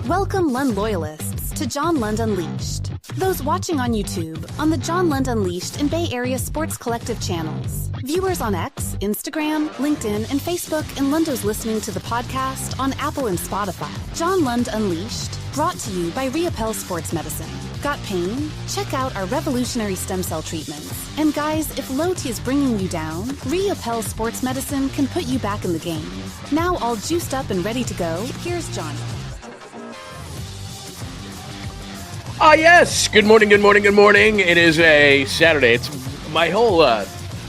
Welcome Lund loyalists to John Lund Unleashed. Those watching on YouTube, on the John Lund Unleashed and Bay Area Sports Collective channels. Viewers on X, Instagram, LinkedIn, and Facebook, and Lundos listening to the podcast on Apple and Spotify. John Lund Unleashed, brought to you by Reapel Sports Medicine. Got pain? Check out our revolutionary stem cell treatments. And guys, if low T is bringing you down, Reapel Sports Medicine can put you back in the game. Now all juiced up and ready to go, here's Johnny. Yes. Good morning, good morning, good morning. It is a Saturday. It's my whole,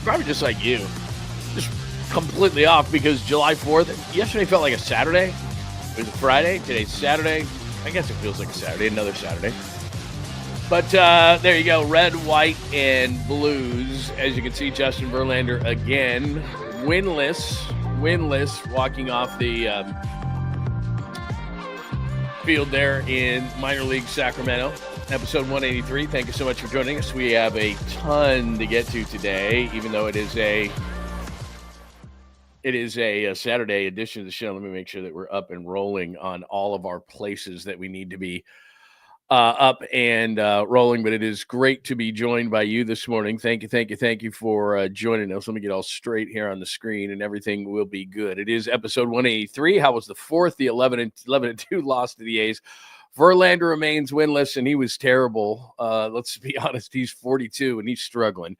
probably just like you, just completely off because July 4th, yesterday felt like a Saturday. It was a Friday. Today's Saturday. I guess it feels like a Saturday, another Saturday. But there you go, red, white, and blues. As you can see, Justin Verlander again, winless, walking off the field there in minor league Sacramento, episode 183. Thank you so much for joining us. We have a ton to get to today, even though it is a Saturday edition of the show. Let me make sure that we're up and rolling on all of our places that we need to be up and rolling. But it is great to be joined by you this morning. Thank you for joining us. Let me get all straight here on the screen, and everything will be good. It is episode 183. How was the fourth? The 11-2 loss to the A's. Verlander remains winless, and he was terrible. Let's be honest. He's 42, and he's struggling.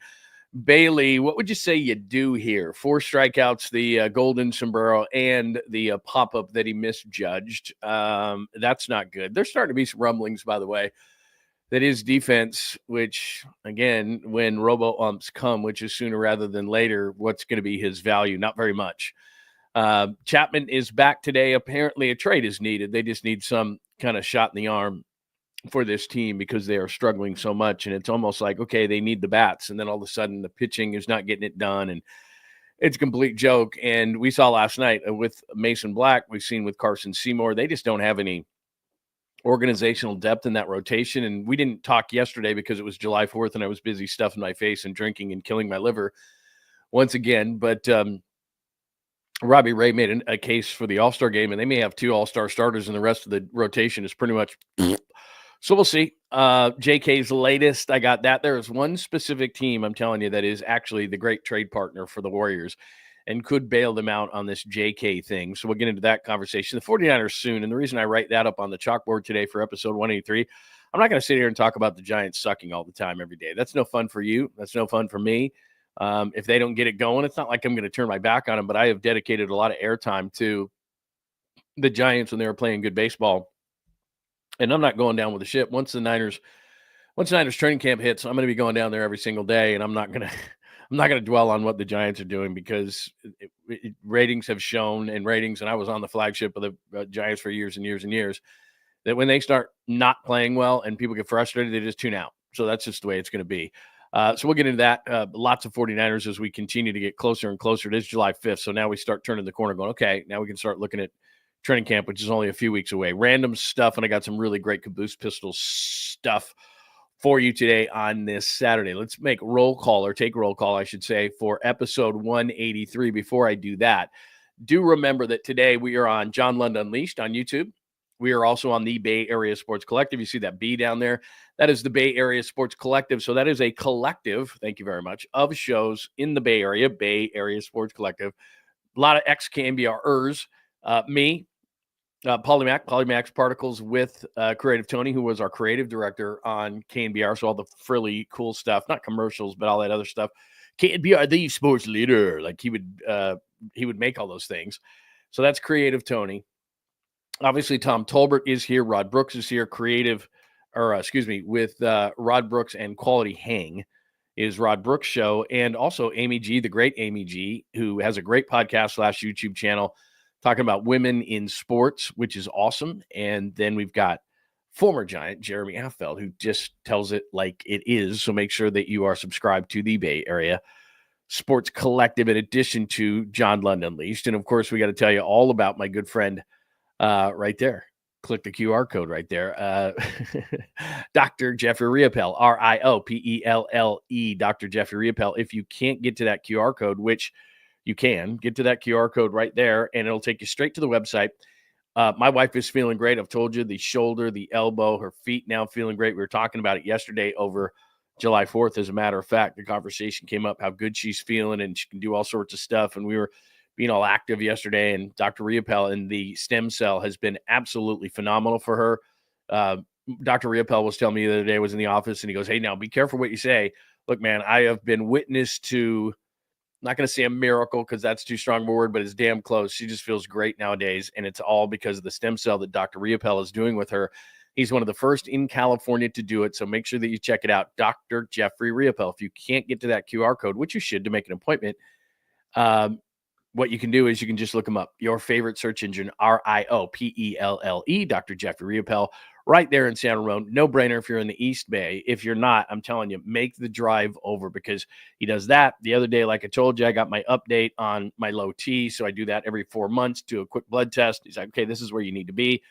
Bailey, what would you say you do here? 4 strikeouts, the golden sombrero, and the pop-up that he misjudged. That's not good. There's starting to be some rumblings, by the way, that his defense, which, again, when robo-umps come, which is sooner rather than later, what's going to be his value? Not very much. Chapman is back today. Apparently a trade is needed. They just need some kind of shot in the arm for this team because they are struggling so much. And it's almost like, okay, they need the bats. And then all of a sudden the pitching is not getting it done. And it's a complete joke. And we saw last night with Mason Black, we've seen with Carson Seymour, they just don't have any organizational depth in that rotation. And we didn't talk yesterday because it was July 4th and I was busy stuffing my face and drinking and killing my liver once again. But Robbie Ray made a case for the All-Star game, and they may have 2 All-Star starters and the rest of the rotation is pretty much so we'll see. JK's latest, I got that. There is one specific team, I'm telling you, that is actually the great trade partner for the Warriors and could bail them out on this JK thing. So we'll get into that conversation. The 49ers soon, and the reason I write that up on the chalkboard today for episode 183, I'm not going to sit here and talk about the Giants sucking all the time every day. That's no fun for you. That's no fun for me. If they don't get it going, it's not like I'm going to turn my back on them, but I have dedicated a lot of airtime to the Giants when they were playing good baseball. And I'm not going down with the ship. Once the Niners training camp hits, I'm going to be going down there every single day, and I'm not going to dwell on what the Giants are doing because ratings have shown, and I was on the flagship of the Giants for years and years and years, that when they start not playing well and people get frustrated, they just tune out. So that's just the way it's going to be. So we'll get into that. Lots of 49ers as we continue to get closer and closer. It is July 5th, so now we start turning the corner going, okay, now we can start looking at training camp, which is only a few weeks away. Random stuff, and I got some really great Caboose pistol stuff for you today on this Saturday. Let's make roll call, or take roll call, I should say, for episode 183. Before I do that, do remember that today we are on John Lund Unleashed on YouTube. We are also on the Bay Area Sports Collective. You see that B down there? That is the Bay Area Sports Collective. So that is a collective, thank you very much, of shows in the Bay Area Sports Collective. A lot of ex-KNBRers. Me, Polymax Particles with Creative Tony, who was our creative director on KNBR. So all the frilly cool stuff, not commercials, but all that other stuff. KNBR, the sports leader. Like he would make all those things. So that's Creative Tony. Obviously, Tom Tolbert is here. Rod Brooks is here. With Rod Brooks and Quality Hang is Rod Brooks' show. And also Amy G, the great Amy G, who has a great podcast / YouTube channel talking about women in sports, which is awesome. And then we've got former Giant Jeremy Affeld, who just tells it like it is. So make sure that you are subscribed to the Bay Area Sports Collective in addition to John Lund Unleashed. And of course, we got to tell you all about my good friend right there. Click the QR code right there. Dr. Jeffrey Riopelle, RIOPELLE, Dr. Jeffrey Riopelle. If you can't get to that QR code, which you can get to that QR code right there, and it'll take you straight to the website. My wife is feeling great. I've told you, the shoulder, the elbow, her feet now feeling great. We were talking about it yesterday over July 4th. As a matter of fact, the conversation came up how good she's feeling and she can do all sorts of stuff. And we were being all active yesterday. And Dr. Riopel and the stem cell has been absolutely phenomenal for her. Dr. Riopel was telling me the other day, I was in the office, and he goes, "Hey, now be careful what you say. Look, man, I have been witness to, I'm not going to say a miracle because that's too strong of a word, but it's damn close. She just feels great nowadays, and it's all because of the stem cell that Dr. Riopel is doing with her. He's one of the first in California to do it, so make sure that you check it out, Dr. Jeffrey Riopel. If you can't get to that QR code, which you should to make an appointment, what you can do is you can just look him up. Your favorite search engine, Riopelle, Dr. Jeffrey Riopel, right there in San Ramon. No brainer if you're in the East Bay. If you're not, I'm telling you, make the drive over because he does that. The other day, like I told you, I got my update on my low T. So I do that every 4 months, do a quick blood test. He's like, okay, this is where you need to be.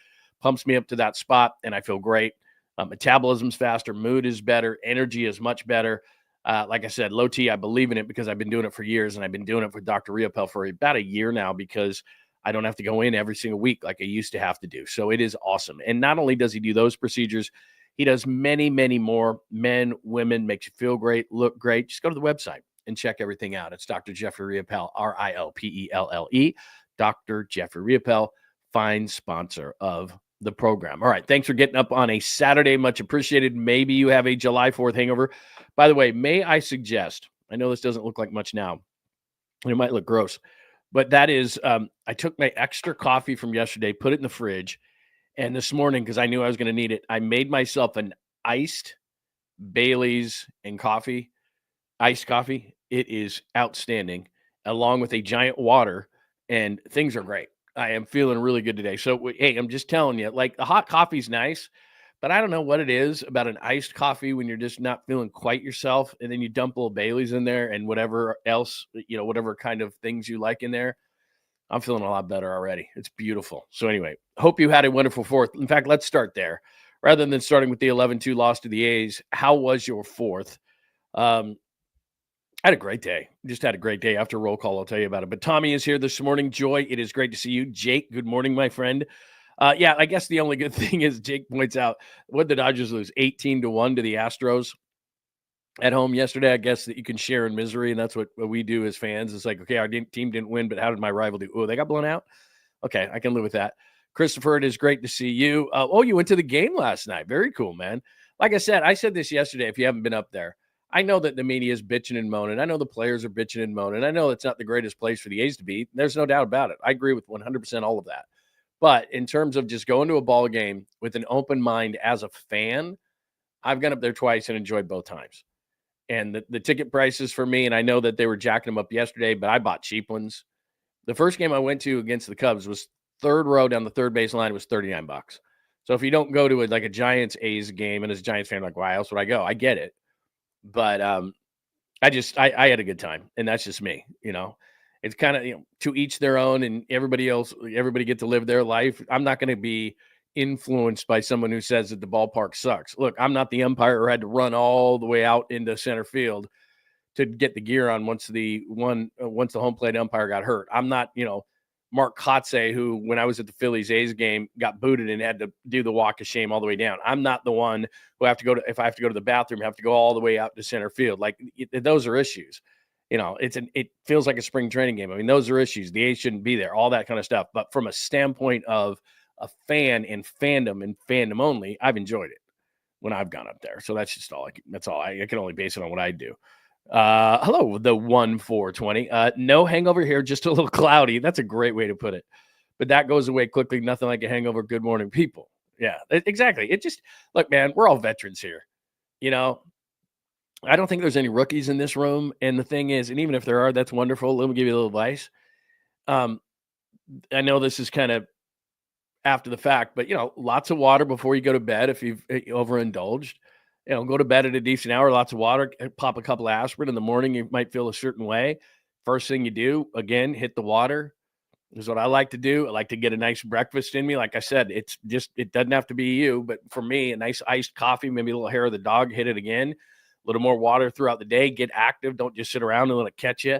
Pumps me up to that spot and I feel great. Metabolism's faster. Mood is better. Energy is much better. Like I said, low T, I believe in it because I've been doing it for years, and I've been doing it with Dr. Riopel for about a year now because I don't have to go in every single week like I used to have to do. So it is awesome. And not only does he do those procedures, he does many, many more. Men, women, makes you feel great, look great. Just go to the website and check everything out. It's Dr. Jeffrey Riopel, Riopelle, Dr. Jeffrey Riopel, fine sponsor of the program. All right. Thanks for getting up on a Saturday. Much appreciated. Maybe you have a July 4th hangover. By the way, may I suggest, I know this doesn't look like much now. It might look gross, but that is, I took my extra coffee from yesterday, put it in the fridge, and this morning, because I knew I was going to need it, I made myself an iced Bailey's and coffee, iced coffee. It is outstanding, along with a giant water, and things are great. I am feeling really good today. So, hey, I'm just telling you, like the hot coffee's nice, but I don't know what it is about an iced coffee when you're just not feeling quite yourself. And then you dump a little Bailey's in there and whatever else, whatever kind of things you like in there. I'm feeling a lot better already. It's beautiful. So anyway, hope you had a wonderful 4th. In fact, let's start there. Rather than starting with the 11-2 loss to the A's, how was your 4th? I had a great day. Just had a great day. After roll call, I'll tell you about it. But Tommy is here this morning. Joy, it is great to see you. Jake, good morning, my friend. Yeah, I guess the only good thing is Jake points out, what did the Dodgers lose? 18-1 to the Astros at home yesterday. I guess that you can share in misery, and that's what we do as fans. It's like, okay, our team didn't win, but how did my rival do? Oh, they got blown out? Okay, I can live with that. Christopher, it is great to see you. You went to the game last night. Very cool, man. Like I said this yesterday, if you haven't been up there. I know that the media is bitching and moaning. I know the players are bitching and moaning. I know it's not the greatest place for the A's to be. There's no doubt about it. I agree with 100% all of that. But in terms of just going to a ball game with an open mind as a fan, I've gone up there twice and enjoyed both times. And the ticket prices for me, and I know that they were jacking them up yesterday, but I bought cheap ones. The first game I went to against the Cubs was third row down the third base line. It was $39. So if you don't go to a Giants A's game, and as a Giants fan, like, why else would I go? I get it. But I had a good time, and that's just me. It's kind of, to each their own, and everybody get to live their life. I'm not going to be influenced by someone who says that the ballpark sucks. Look, I'm not the umpire who had to run all the way out into center field to get the gear on once the home plate umpire got hurt. I'm not, Mark Kotze, who, when I was at the Phillies A's game, got booted and had to do the walk of shame all the way down. I'm not the one who if I have to go to the bathroom, have to go all the way out to center field. Like, those are issues. It feels like a spring training game. I mean, those are issues. The A's shouldn't be there, all that kind of stuff. But from a standpoint of a fan and fandom only, I've enjoyed it when I've gone up there. So that's just all. I can only base it on what I do. Hello, the 1-4-20. No hangover here, just a little cloudy. That's a great way to put it. But that goes away quickly. Nothing like a hangover. Good morning, people. Yeah, exactly. Look, man, we're all veterans here. I don't think there's any rookies in this room. And the thing is, and even if there are, that's wonderful. Let me give you a little advice. I know this is kind of after the fact, but lots of water before you go to bed. If you've overindulged, go to bed at a decent hour, lots of water, pop a couple of aspirin in the morning. You might feel a certain way. First thing you do, again, hit the water. This is what I like to do. I like to get a nice breakfast in me. Like I said, it doesn't have to be you, but for me, a nice iced coffee, maybe a little hair of the dog, hit it again, a little more water throughout the day, get active. Don't just sit around and let it catch you.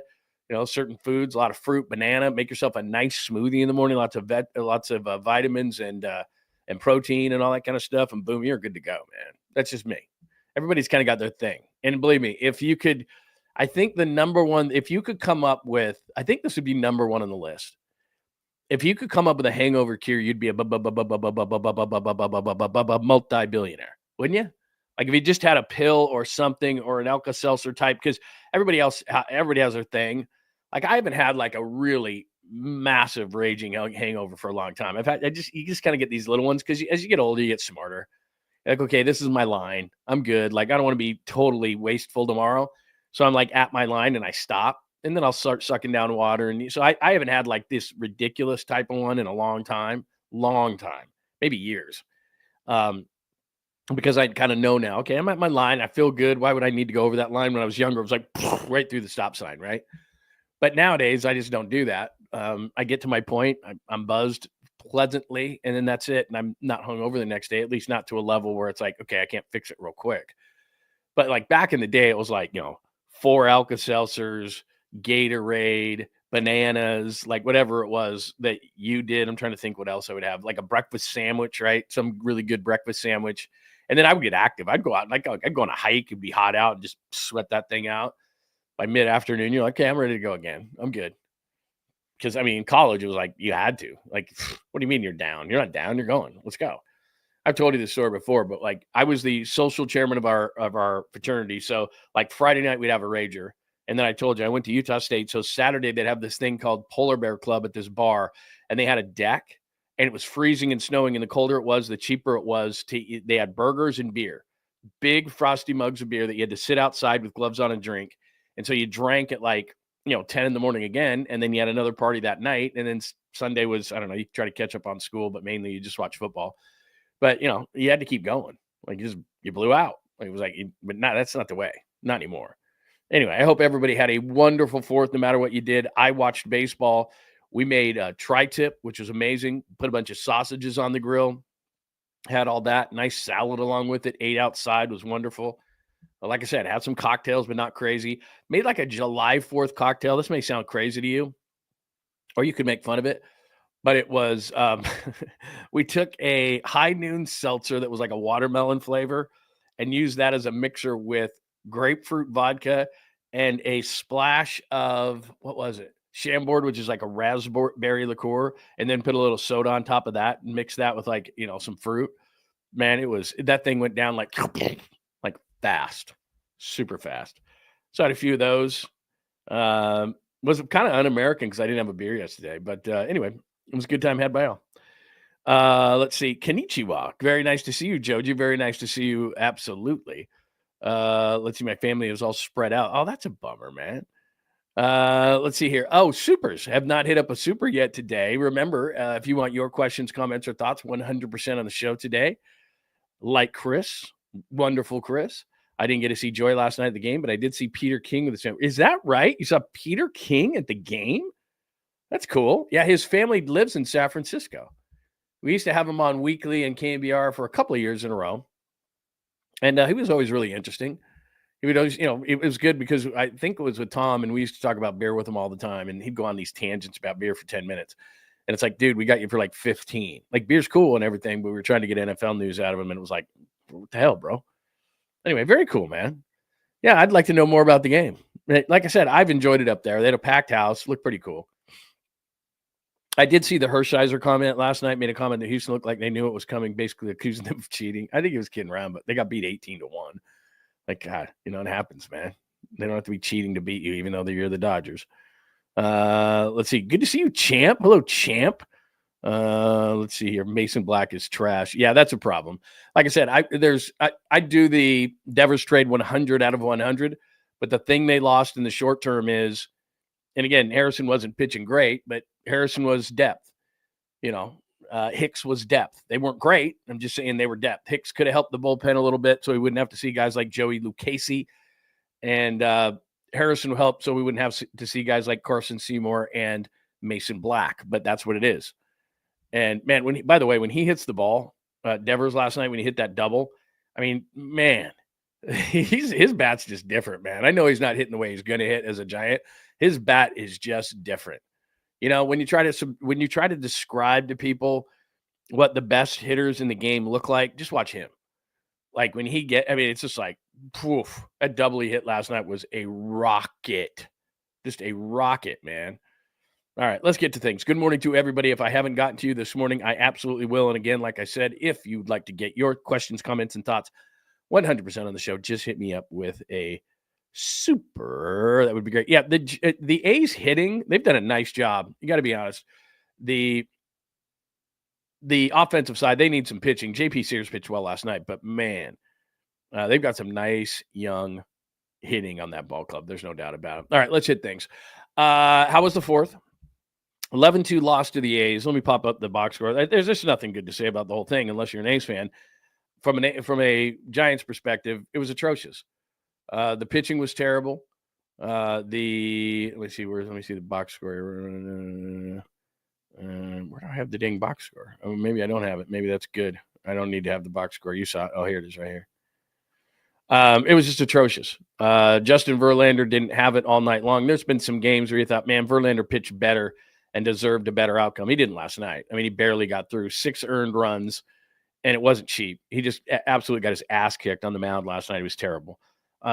certain foods, a lot of fruit, banana. Make yourself a nice smoothie in the morning. Lots of vitamins and protein and all that kind of stuff, and boom, you're good to go, man. That's just me. Everybody's kind of got their thing, and believe me, if you could, I think the number one, if you could come up with, I think this would be number one on the list. If you could come up with a hangover cure, you'd be a multi-billionaire, wouldn't you? Like if you just had a pill or something or an Alka-Seltzer type, because everybody has their thing. Like I haven't had like a really massive raging hangover for a long time. You just kind of get these little ones because as you get older, you get smarter. Like, okay, this is my line. I'm good. Like I don't want to be totally wasteful tomorrow. So I'm like at my line and I stop. And then I'll start sucking down water. And so I haven't had like this ridiculous type of one in a long time, maybe years. Because I kind of know now, okay, I'm at my line. I feel good. Why would I need to go over that line? When I was younger, it was like right through the stop sign, right? But nowadays, I just don't do that. I get to my point. I'm buzzed pleasantly, and then that's it. And I'm not hungover the next day, at least not to a level where it's like, okay, I can't fix it real quick. But like back in the day, it was like, 4 Alka-Seltzers, Gatorade, bananas, like whatever it was that you did. I'm trying to think what else I would have, like a breakfast sandwich, right? Some really good breakfast sandwich. And then I would get active. I'd go out, like I'd go on a hike. It'd be hot out and just sweat that thing out. By mid-afternoon, you're like, okay, I'm ready to go again. I'm good. Because, in college, it was like you had to. Like, what do you mean you're down? You're not down. You're going. Let's go. I've told you this story before, but like I was the social chairman of our fraternity. So like Friday night, we'd have a rager. And then I told you I went to Utah State. So Saturday they'd have this thing called Polar Bear Club at this bar, and they had a deck, and it was freezing and snowing. And the colder it was, the cheaper it was to eat. They had burgers and beer, big frosty mugs of beer that you had to sit outside with gloves on and drink. And so you drank at like 10 in the morning again, and then you had another party that night. And then Sunday was, I don't know, you try to catch up on school, but mainly you just watch football. But you had to keep going. Like you blew out. Like, it was like, but no, that's not the way. Not anymore. Anyway, I hope everybody had a wonderful 4th, no matter what you did. I watched baseball. We made a tri-tip, which was amazing. Put a bunch of sausages on the grill. Had all that. Nice salad along with it. Ate outside. Was wonderful. Like I said, had some cocktails, but not crazy. Made like a July 4th cocktail. This may sound crazy to you, or you could make fun of it. But it was, we took a high noon seltzer that was like a watermelon flavor and used that as a mixer with grapefruit vodka and a splash of, what was it? Chambord, which is like a raspberry liqueur, and then put a little soda on top of that and mix that with like, some fruit. Man, that thing went down like fast, super fast. So I had a few of those. Was kind of un-American because I didn't have a beer yesterday. But anyway, it was a good time had by all. Let's see. Konnichiwa. Very nice to see you, Joji. Very nice to see you. Absolutely. Let's see. My family is all spread out. Oh, that's a bummer, man. Let's see here. Oh, supers. Have not hit up a super yet today. Remember, if you want your questions, comments, or thoughts, 100% on the show today. Like Chris. Wonderful Chris. I didn't get to see Joy last night at the game, but I did see Peter King with the family. Is that right? You saw Peter King at the game? That's cool. Yeah, his family lives in San Francisco. We used to have him on weekly and KNBR for a couple of years in a row. And he was always really interesting. He would always, it was good because I think it was with Tom, and we used to talk about beer with him all the time. And he'd go on these tangents about beer for 10 minutes. And it's like, dude, we got you for like 15. Like, beer's cool and everything, but we were trying to get NFL news out of him. And it was like, what the hell, bro? Anyway, very cool, man. Yeah, I'd like to know more about the game. Like I said, I've enjoyed it up there. They had a packed house. Looked pretty cool. I did see the Hershiser comment last night, made a comment that Houston looked like they knew it was coming, basically accusing them of cheating. I think he was kidding around, but they got beat 18-1. Like, God, it happens, man. They don't have to be cheating to beat you, even though you're the Dodgers. Let's see. Good to see you, Champ. Hello, Champ. Let's see here. Mason Black is trash. Yeah, that's a problem. Like I said, I do the Devers trade 100 out of 100, but the thing they lost in the short term is, and again, Harrison wasn't pitching great, but Harrison was depth. Hicks was depth. They weren't great. I'm just saying they were depth. Hicks could have helped the bullpen a little bit, so we wouldn't have to see guys like Joey Lucchesi, and Harrison will help, so we wouldn't have to see guys like Carson Seymour and Mason Black. But that's what it is. And man, by the way, when he hits the ball, Devers last night, when he hit that double, I mean, man, his bat's just different, man. I know he's not hitting the way he's going to hit as a Giant. His bat is just different. You know, when you try to describe to people what the best hitters in the game look like, just watch him. Like when it's just like, poof, a double he hit last night was a rocket. Just a rocket, man. All right, let's get to things. Good morning to everybody. If I haven't gotten to you this morning, I absolutely will. And again, like I said, if you'd like to get your questions, comments, and thoughts 100% on the show, just hit me up with a super. That would be great. Yeah, the A's hitting, they've done a nice job. You got to be honest. The offensive side, they need some pitching. JP Sears pitched well last night, but man, they've got some nice young hitting on that ball club. There's no doubt about it. All right, let's hit things. How was the fourth? 11-2 loss to the A's. Let me pop up the box score. There's just nothing good to say about the whole thing unless you're an A's fan. From a Giants perspective, it was atrocious. The pitching was terrible. Let me see the box score. Where do I have the dang box score? Oh, maybe I don't have it. Maybe that's good. I don't need to have the box score. You saw it. Oh, here it is right here. It was just atrocious. Justin Verlander didn't have it all night long. There's been some games where you thought, man, Verlander pitched better and deserved a better outcome. He didn't last night. I mean, he barely got through 6 earned runs, and it wasn't cheap. He just absolutely got his ass kicked on the mound last night. It was terrible.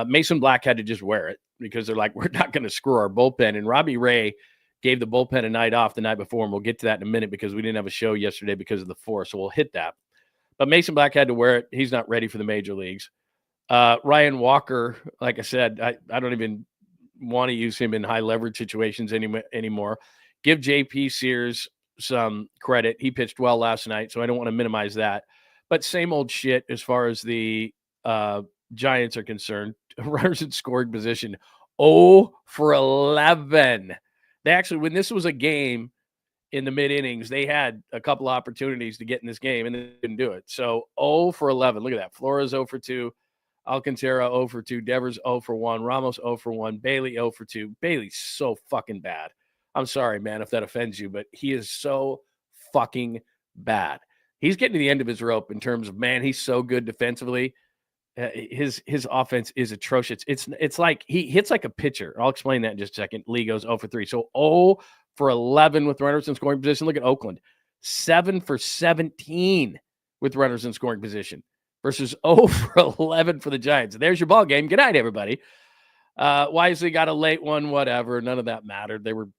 Mason Black had to just wear it because they're like, we're not going to screw our bullpen. And Robbie Ray gave the bullpen a night off the night before, and we'll get to that in a minute because we didn't have a show yesterday because of the 4, so we'll hit that. But Mason Black had to wear it. He's not ready for the major leagues. Ryan Walker, like I said, I don't even want to use him in high leverage situations anymore. Give JP Sears some credit. He pitched well last night, so I don't want to minimize that. But same old shit as far as the Giants are concerned. Runners in scoring position, 0 for 11. They actually, when this was a game in the mid-innings, they had a couple opportunities to get in this game, and they didn't do it. So 0 for 11. Look at that. Flores 0 for 2. Alcantara 0 for 2. Devers 0 for 1. Ramos 0 for 1. Bailey 0 for 2. Bailey's so fucking bad. I'm sorry, man, if that offends you, but he is so fucking bad. He's getting to the end of his rope in terms of, man, he's so good defensively. His offense is atrocious. It's like he hits like a pitcher. I'll explain that in just a second. Lee goes 0 for 3. So 0 for 11 with runners in scoring position. Look at Oakland. 7 for 17 with runners in scoring position versus 0 for 11 for the Giants. There's your ball game. Good night, everybody. Wisely got a late one, whatever. None of that mattered. They were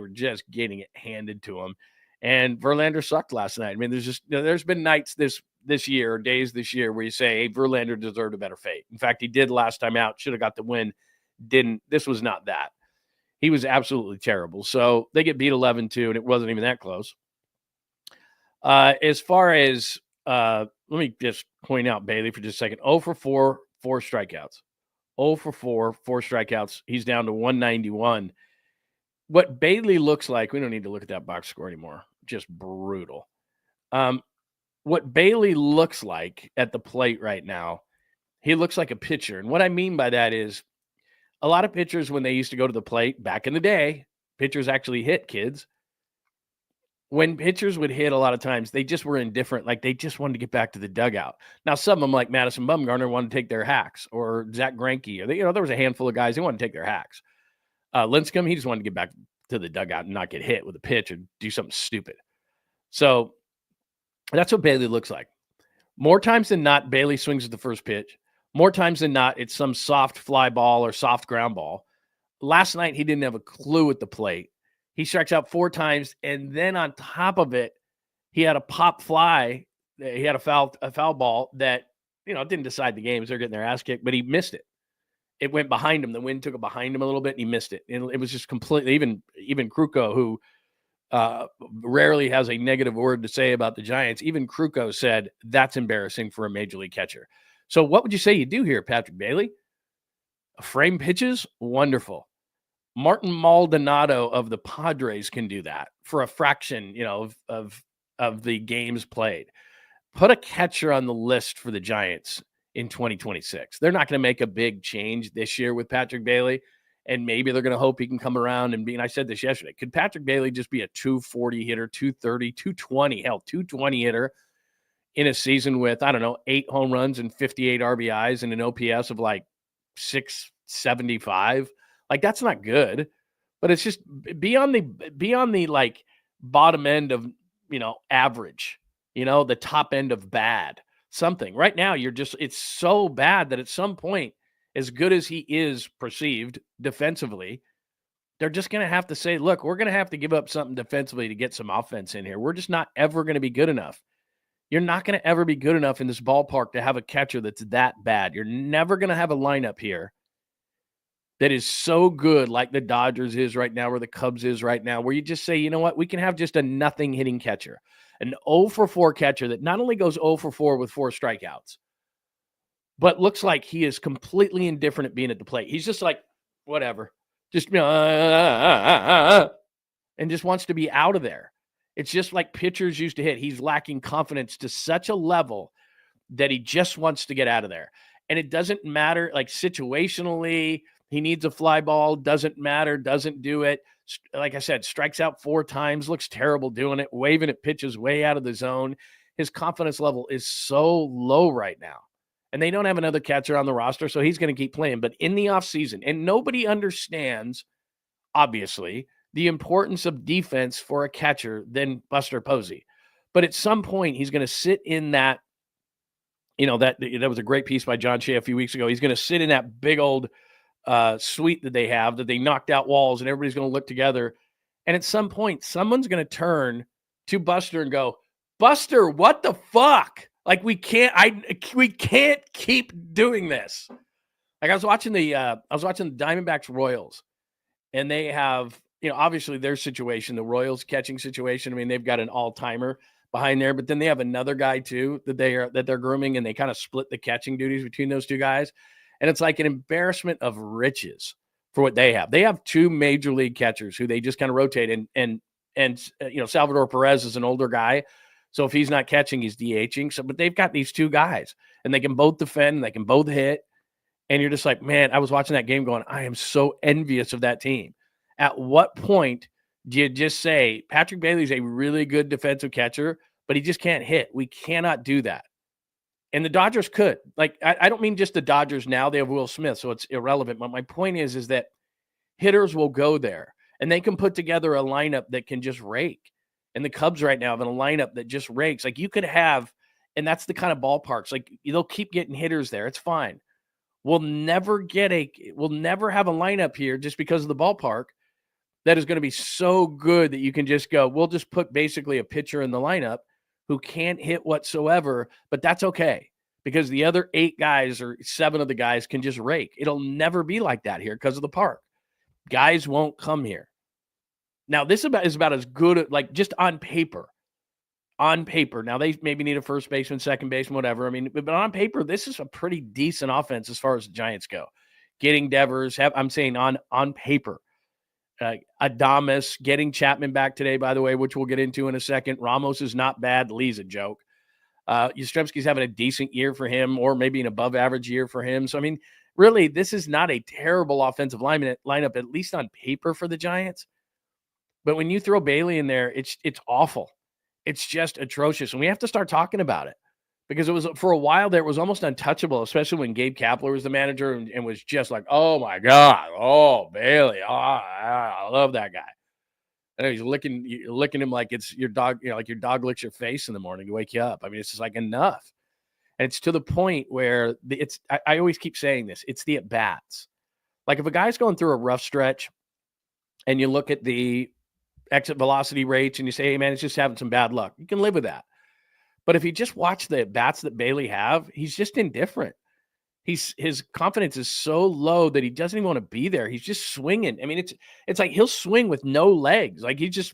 just getting it handed to them. And Verlander sucked last night. I mean, there's been nights this year, days this year, where you say, hey, Verlander deserved a better fate. In fact, he did last time out, should have got the win, didn't. This was not that. He was absolutely terrible. So they get beat 11-2, and it wasn't even that close. As far as, let me just point out Bailey for just a second. 0 for 4, 4 strikeouts. 0 for 4, 4 strikeouts. He's down to 191. What Bailey looks like, we don't need to look at that box score anymore. Just brutal. What Bailey looks like at the plate right now, he looks like a pitcher. And what I mean by that is a lot of pitchers, when they used to go to the plate back in the day, pitchers actually hit, kids. When pitchers would hit a lot of times, they just were indifferent. Like they just wanted to get back to the dugout. Now, some of them like Madison Bumgarner wanted to take their hacks, or Zach Greinke, or there was a handful of guys who wanted to take their hacks. Lincecum, he just wanted to get back to the dugout and not get hit with a pitch or do something stupid. So that's what Bailey looks like. More times than not, Bailey swings at the first pitch. More times than not, it's some soft fly ball or soft ground ball. Last night, he didn't have a clue at the plate. He strikes out 4 times, and then on top of it, he had a pop fly. He had a foul ball that, didn't decide the game. They're getting their ass kicked, but he missed it. It went behind him. The wind took it behind him a little bit, and he missed it. And it was just completely, even Kruko, who rarely has a negative word to say about the Giants, even Kruko said, that's embarrassing for a major league catcher. So what would you say you do here, Patrick Bailey? Frame pitches? Wonderful. Martin Maldonado of the Padres can do that for a fraction, of the games played. Put a catcher on the list for the Giants in 2026. They're not going to make a big change this year with Patrick Bailey, and maybe they're going to hope he can come around and be, and I said this yesterday, could Patrick Bailey just be a 240 hitter, 230, 220, hell, 220 hitter in a season with, I don't know, 8 home runs and 58 RBIs and an OPS of like 675. Like, that's not good, but it's just be on the like bottom end of, average, the top end of bad, something. Right now, it's so bad that at some point, as good as he is perceived defensively, they're just going to have to say, look, we're going to have to give up something defensively to get some offense in here. We're just not ever going to be good enough. You're not going to ever be good enough in this ballpark to have a catcher that's that bad. You're never going to have a lineup here that is so good like the Dodgers is right now or the Cubs is right now, where you just say, you know what, we can have just a nothing hitting catcher, an 0-for-4 catcher that not only goes 0-for-4 with 4 strikeouts, but looks like he is completely indifferent at being at the plate. He's just like, whatever, just and just wants to be out of there. It's just like pitchers used to hit. He's lacking confidence to such a level that he just wants to get out of there. And it doesn't matter, like situationally, he needs a fly ball, doesn't matter, doesn't do it. Like I said, strikes out 4 times, looks terrible doing it, waving at pitches way out of the zone. His confidence level is so low right now. And they don't have another catcher on the roster, so he's going to keep playing. But in the offseason, and nobody understands, obviously, the importance of defense for a catcher than Buster Posey. But at some point, he's going to sit in that, that was a great piece by John Shea a few weeks ago. He's going to sit in that big old suite that they have, that they knocked out walls, and everybody's going to look together. And at some point, someone's going to turn to Buster and go, Buster, what the fuck? Like, we can't keep doing this. Like, I was watching the Diamondbacks Royals, and they have, obviously their situation, the Royals catching situation. I mean, they've got an all-timer behind there, but then they have another guy too that they're grooming, and they kind of split the catching duties between those 2 guys. And it's like an embarrassment of riches for what they have. They have 2 major league catchers who they just kind of rotate, and Salvador Perez is an older guy. So if he's not catching, he's DHing. So, but they've got these 2 guys, and they can both defend, and they can both hit. And you're just like, man, I was watching that game going, I am so envious of that team. At what point do you just say, Patrick Bailey's a really good defensive catcher, but he just can't hit? We cannot do that. And the Dodgers could. Like, I don't mean just the Dodgers now. They have Will Smith, so it's irrelevant. But my point is that hitters will go there, and they can put together a lineup that can just rake. And the Cubs right now have a lineup that just rakes. Like, you could have, and that's the kind of ballparks. Like, they'll keep getting hitters there. It's fine. We'll never have a lineup here just because of the ballpark that is going to be so good that you can just go, we'll just put basically a pitcher in the lineup who can't hit whatsoever, but that's okay because the other 8 guys or 7 of the guys can just rake. It'll never be like that here because of the park. Guys won't come here. Now, this is about as good, like, just on paper. On paper. Now, they maybe need a first baseman, second baseman, whatever. I mean, but on paper, this is a pretty decent offense as far as the Giants go. Getting Devers, I'm saying on paper. Adames, getting Chapman back today, by the way, which we'll get into in a second. Ramos is not bad. Lee's a joke. Yastrzemski's having a decent year for him, or maybe an above-average year for him. So, I mean, really, this is not a terrible offensive lineup, at least on paper, for the Giants. But when you throw Bailey in there, it's awful. It's just atrocious. And we have to start talking about it because it was, for a while there, it was almost untouchable, especially when Gabe Kapler was the manager and was just like, oh my God, oh, Bailey. Oh, I love that guy. And he's licking him like it's your dog, like your dog licks your face in the morning to wake you up. I mean, it's just like enough. And it's to the point where I always keep saying this, it's the at-bats. Like, if a guy's going through a rough stretch and you look at the exit velocity rates and you say, hey, man, it's just having some bad luck, you can live with that. But if you just watch the bats that Bailey have, he's just indifferent. His confidence is so low that he doesn't even want to be there. He's just swinging. I mean, it's like he'll swing with no legs. Like, he just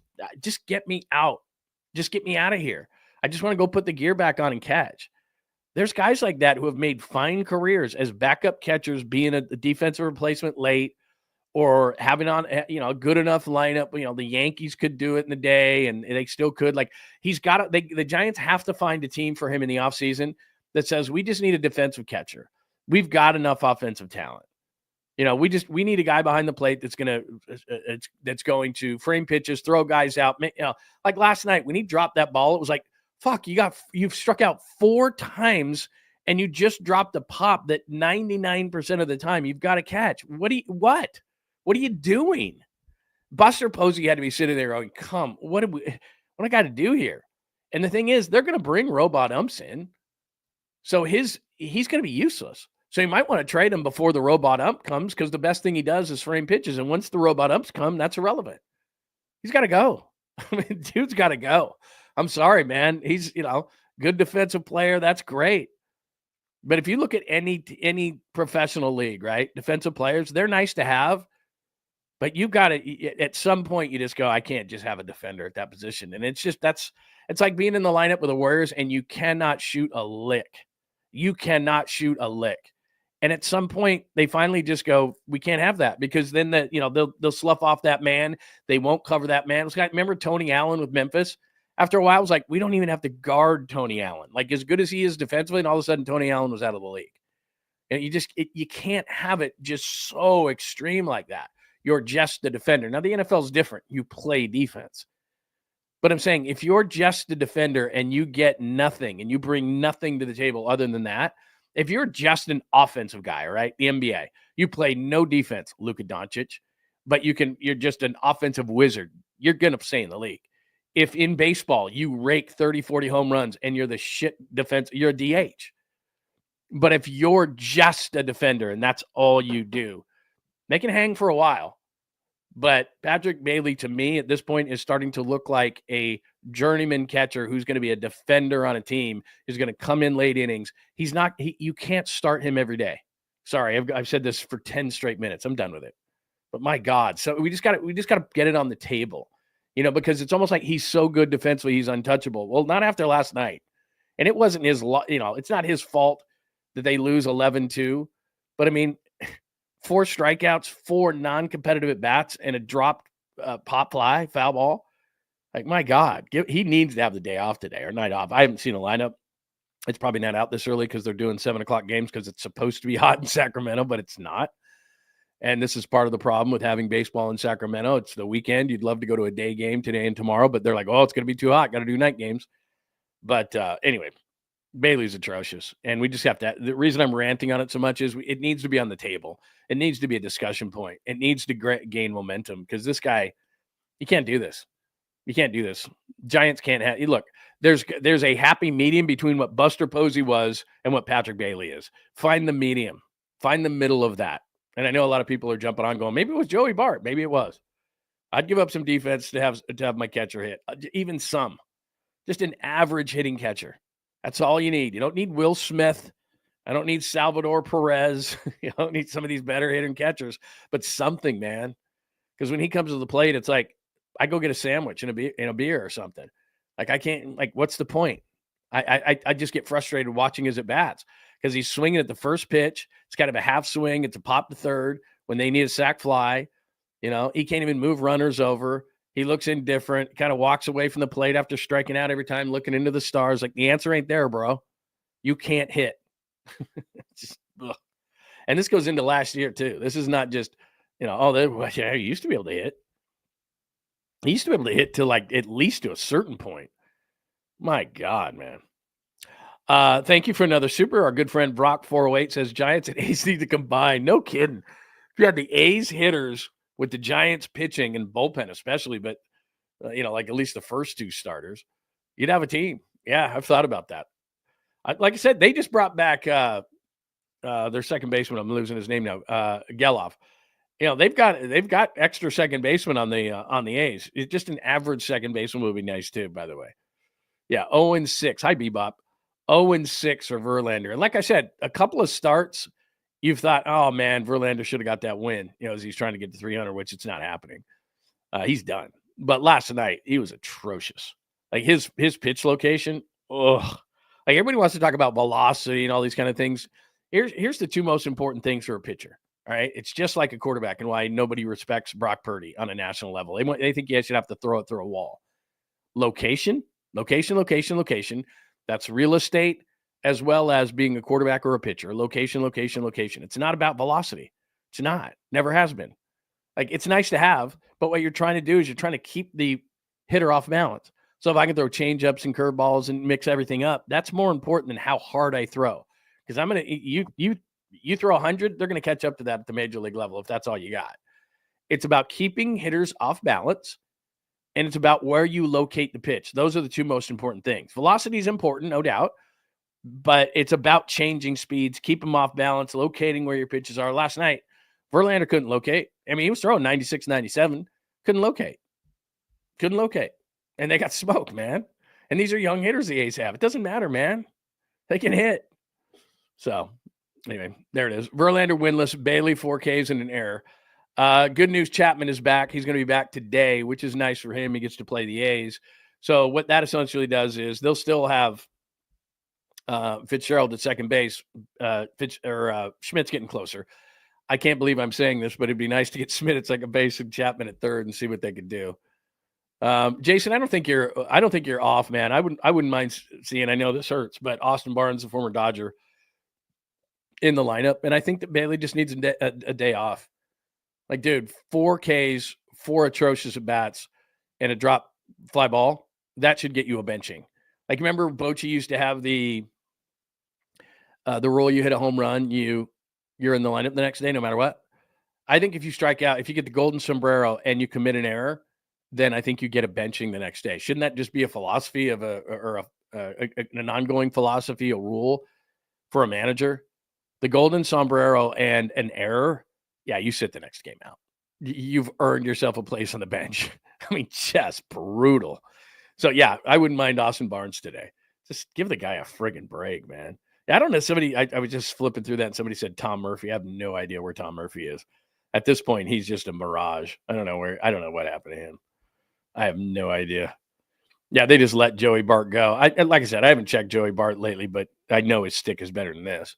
get me out. Just get me out of here. I just want to go put the gear back on and catch. There's guys like that who have made fine careers as backup catchers, being a defensive replacement late, or having on, a good enough lineup. The Yankees could do it in the day, and they still could. Like, the Giants have to find a team for him in the offseason that says, we just need a defensive catcher. We've got enough offensive talent. We need a guy behind the plate that's going to frame pitches, throw guys out. Like last night when he dropped that ball, it was like Fuck, you've struck out 4 times and you just dropped a pop that 99% of the time you've got to catch. What are you doing? Buster Posey had to be sitting there going, what I got to do here? And the thing is, they're going to bring robot umps in. So he's going to be useless. So you might want to trade him before the robot ump comes, because the best thing he does is frame pitches. And once the robot umps come, that's irrelevant. He's got to go. I mean, dude's got to go. I'm sorry, man. He's, good defensive player. That's great. But if you look at any professional league, right, defensive players, they're nice to have. But you've got to, at some point, you just go, I can't just have a defender at that position. And it's like being in the lineup with the Warriors and you cannot shoot a lick. You cannot shoot a lick. And at some point, they finally just go, we can't have that, because then they'll slough off that man. They won't cover that man. Remember Tony Allen with Memphis? After a while, it was like, we don't even have to guard Tony Allen. Like, as good as he is defensively, and all of a sudden Tony Allen was out of the league. And you can't have it just so extreme like that. You're just the defender. Now, the NFL is different. You play defense. But I'm saying, if you're just the defender and you get nothing and you bring nothing to the table other than that, if you're just an offensive guy, right, the NBA, you play no defense, Luka Doncic, but you're just an offensive wizard, you're going to stay in the league. If in baseball you rake 30, 40 home runs and you're the shit defense, you're a DH. But if you're just a defender and that's all you do, they can hang for a while. But Patrick Bailey, to me, at this point, is starting to look like a journeyman catcher who's going to be a defender on a team, who's going to come in late innings. You can't start him every day. Sorry, I've said this for 10 straight minutes. I'm done with it. But my God, so we just got to get it on the table, because it's almost like he's so good defensively, he's untouchable. Well, not after last night. And it wasn't it's not his fault that they lose 11-2. But I mean, 4 strikeouts, 4 non-competitive at-bats, and a dropped pop fly, foul ball. Like, my God, he needs to have the day off today, or night off. I haven't seen a lineup. It's probably not out this early because they're doing 7 o'clock games because it's supposed to be hot in Sacramento, but it's not. And this is part of the problem with having baseball in Sacramento. It's the weekend. You'd love to go to a day game today and tomorrow, but they're like, oh, it's going to be too hot. Got to do night games. But anyway, Bailey's atrocious. And we just have to – the reason I'm ranting on it so much is it needs to be on the table. It needs to be a discussion point. It needs to gain momentum, because this guy, you can't do this. You can't do this. Giants can't have – look, there's a happy medium between what Buster Posey was and what Patrick Bailey is. Find the medium. Find the middle of that. And I know a lot of people are jumping on going, maybe it was Joey Bart. Maybe it was. I'd give up some defense to have my catcher hit. Even some. Just an average hitting catcher. That's all you need. You don't need Will Smith. I don't need Salvador Perez. You don't need some of these better hitting catchers. But something, man. Because when he comes to the plate, it's like, I go get a sandwich and a beer or something. Like, I can't, like, what's the point? I just get frustrated watching his at-bats, because he's swinging at the first pitch. It's kind of a half swing. It's a pop to third when they need a sac fly. He can't even move runners over. He looks indifferent, kind of walks away from the plate after striking out every time, looking into the stars. Like, the answer ain't there, bro. You can't hit. Just, and this goes into last year, too. This is not just, he used to be able to hit. He used to be able to hit to, like, at least to a certain point. My God, man. Thank you for another super. Our good friend Brock 408 says Giants and A's need to combine. No kidding. If you had the A's hitters with the Giants pitching and bullpen especially, but like at least the first 2 starters, you'd have a team. Yeah, I've thought about that. Like I said, they just brought back their second baseman. I'm losing his name now. Geloff. They've got extra second baseman on the A's. It's just an average second baseman would be nice too, by the way. Yeah, 0-6. Hi, Bebop. 0-6 for Verlander. And like I said, a couple of starts, you've thought, oh, man, Verlander should have got that win, as he's trying to get to 300, which it's not happening. He's done. But last night, he was atrocious. Like, his pitch location, ugh. Like, everybody wants to talk about velocity and all these kind of things. Here's the 2 most important things for a pitcher, all right? It's just like a quarterback, and why nobody respects Brock Purdy on a national level. They think you should have to throw it through a wall. Location. That's real estate, as well as being a quarterback or a pitcher. Location. It's not about velocity. It's not. Never has been. Like, it's nice to have, but what you're trying to do is you're trying to keep the hitter off balance. So if I can throw change-ups and curveballs and mix everything up, that's more important than how hard I throw. Because I'm gonna you throw 100, they're gonna catch up to that at the major league level if that's all you got. It's about keeping hitters off balance, and it's about where you locate the pitch. Those are the two most important things. Velocity is important, no doubt, but it's about changing speeds, keep them off balance, locating where your pitches are. Last night, Verlander couldn't locate. I mean, he was throwing 96, 97, couldn't locate. And they got smoked, man. And these are young hitters the A's have. It doesn't matter, man. They can hit. So, anyway, there it is. Verlander winless, Bailey 4 Ks and an error. Good news, Chapman is back. He's going to be back today, which is nice for him. He gets to play the A's. So what that essentially does is they'll still have Fitzgerald at second base. Schmidt's getting closer. I can't believe I'm saying this, but it'd be nice to get Schmidt at second base and Chapman at third and see what they could do. Jason, I don't think you're off, man. I wouldn't mind seeing. I know this hurts, but Austin Barnes, the former Dodger, in the lineup, and I think that Bailey just needs a day off. Like, dude, 4 Ks, 4 atrocious at bats, and a drop fly ball, that should get you a benching. Like, remember Bochy used to have the rule: you hit a home run, you're in the lineup the next day, no matter what. I think if you strike out, if you get the golden sombrero and you commit an error, then I think you get a benching the next day. Shouldn't that just be a philosophy of an ongoing philosophy, a rule for a manager? The golden sombrero and an error, yeah, you sit the next game out. You've earned yourself a place on the bench. I mean, just brutal. So, yeah, I wouldn't mind Austin Barnes today. Just give the guy a friggin' break, man. I don't know. I was just flipping through that, and somebody said Tom Murphy. I have no idea where Tom Murphy is. At this point, he's just a mirage. I don't know what happened to him. I have no idea. Yeah, they just let Joey Bart go. Like I said, I haven't checked Joey Bart lately, but I know his stick is better than this.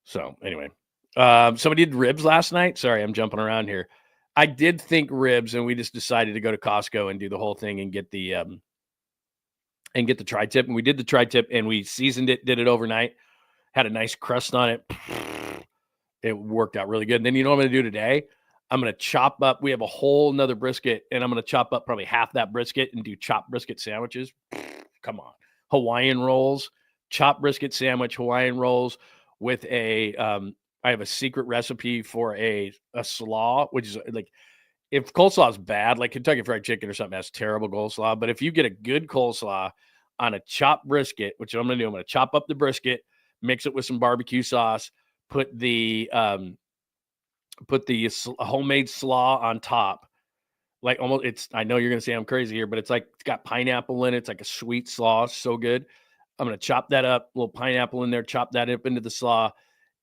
So, anyway. Somebody did ribs last night. Sorry, I'm jumping around here. I did think ribs, and we just decided to go to Costco and do the whole thing and get the tri-tip. And we did the tri-tip, and we seasoned it, did it overnight, had a nice crust on it. It worked out really good. And then you know what I'm going to do today? I'm going to chop up. We have a whole nother brisket, and I'm going to chop up probably half that brisket and do chopped brisket sandwiches. Come on. Hawaiian rolls, chopped brisket sandwich, Hawaiian rolls with I have a secret recipe for a slaw, which is like, if coleslaw is bad, like Kentucky Fried Chicken or something has terrible coleslaw, but if you get a good coleslaw on a chopped brisket, which I'm going to do, I'm going to chop up the brisket, mix it with some barbecue sauce, put the homemade slaw on top. Like almost, I know you're going to say I'm crazy here, but it's got pineapple in it. It's like a sweet slaw. So good. I'm going to chop that up, a little pineapple in there, chop that up into the slaw,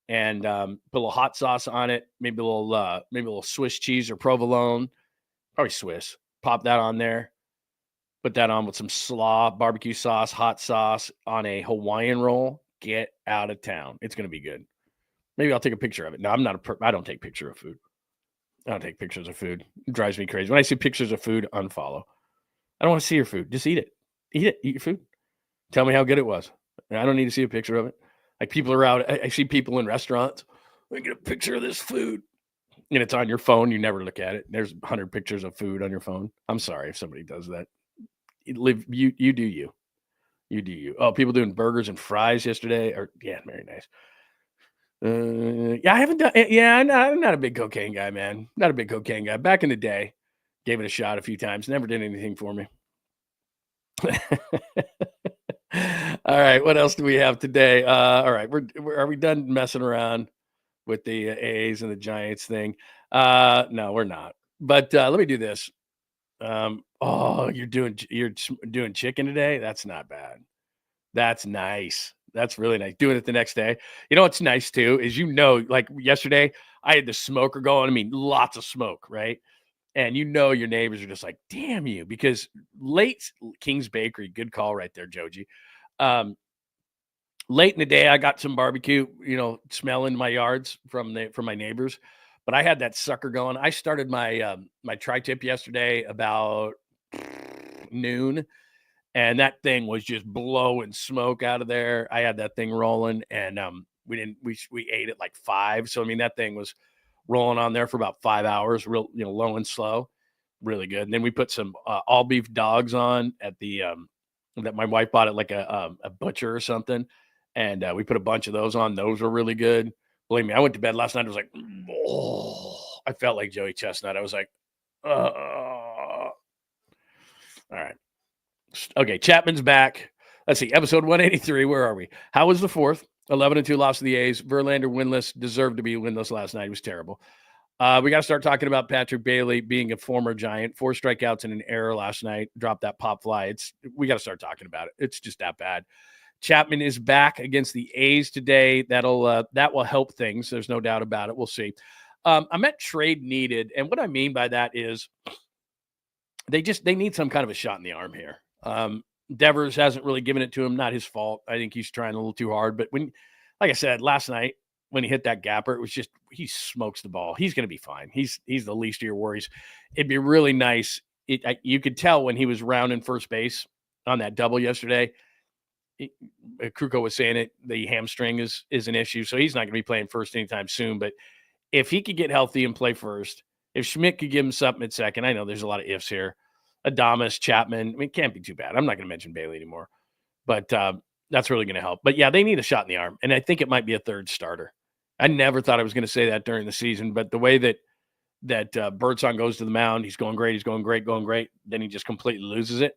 and put a little hot sauce on it, maybe a little Swiss cheese or provolone, probably Swiss. Pop that on there. Put that on with some slaw, barbecue sauce, hot sauce on a Hawaiian roll. Get out of town. It's going to be good. Maybe I'll take a picture of it. No, I don't take pictures of food. I don't take pictures of food. It drives me crazy. When I see pictures of food, unfollow. I don't want to see your food. Just eat it. Eat your food. Tell me how good it was. I don't need to see a picture of it. Like, people are out. I see people in restaurants. I get a picture of this food. And it's on your phone. You never look at it. There's 100 pictures of food on your phone. I'm sorry if somebody does that. You do you. You do you. Oh, people doing burgers and fries yesterday. Yeah, very nice. Yeah, I haven't done. Yeah, I'm not a big cocaine guy, man. Not a big cocaine guy. Back in the day, gave it a shot a few times. Never did anything for me. All right, what else do we have today? All right, are we done messing around with the A's and the Giants thing? No, we're not. But let me do this. You're doing chicken today? That's not bad. That's nice. That's really nice. Doing it the next day. You know what's nice too is, like yesterday, I had the smoker going. I mean, lots of smoke, right? And your neighbors are just like, damn you, because late King's Bakery, good call right there, Joji. Late in the day, I got some barbecue, smell in my yards from my neighbors, but I had that sucker going. I started my my tri-tip yesterday about noon, and that thing was just blowing smoke out of there. I had that thing rolling, and we ate at like 5. So I mean, that thing was rolling on there for about 5 hours, real low and slow. really good. And then we put some all beef dogs on at the that my wife bought at like a butcher or something, and we put a bunch of those on. Those were really good. Believe me, I went to bed last night. I was like, oh, I felt like Joey Chestnut. I was like, all right. Okay, Chapman's back. Let's see, episode 183. Where are we? How was the fourth? 11-2 loss to the A's. Verlander winless. Deserved to be winless last night. It was terrible. We got to start talking about Patrick Bailey being a former Giant. 4 strikeouts and an error last night. Dropped that pop fly. We got to start talking about it. It's just that bad. Chapman is back against the A's today. That will help things. There's no doubt about it. We'll see. I'm at trade needed, and what I mean by that is they need some kind of a shot in the arm here. Devers hasn't really given it to him. Not his fault. I think he's trying a little too hard. But like I said last night, when he hit that gapper, it was just he smokes the ball. He's going to be fine. He's the least of your worries. It'd be really nice. You could tell when he was rounding first base on that double yesterday. Kruko was saying it. The hamstring is an issue, so he's not going to be playing first anytime soon. But if he could get healthy and play first, if Schmidt could give him something at second, I know there's a lot of ifs here. Adames, Chapman, it can't be too bad. I'm not going to mention Bailey anymore, but that's really going to help. But yeah, they need a shot in the arm, and I think it might be a third starter. I never thought I was going to say that during the season, but the way that Birdsong goes to the mound, he's going great, going great. Then he just completely loses it.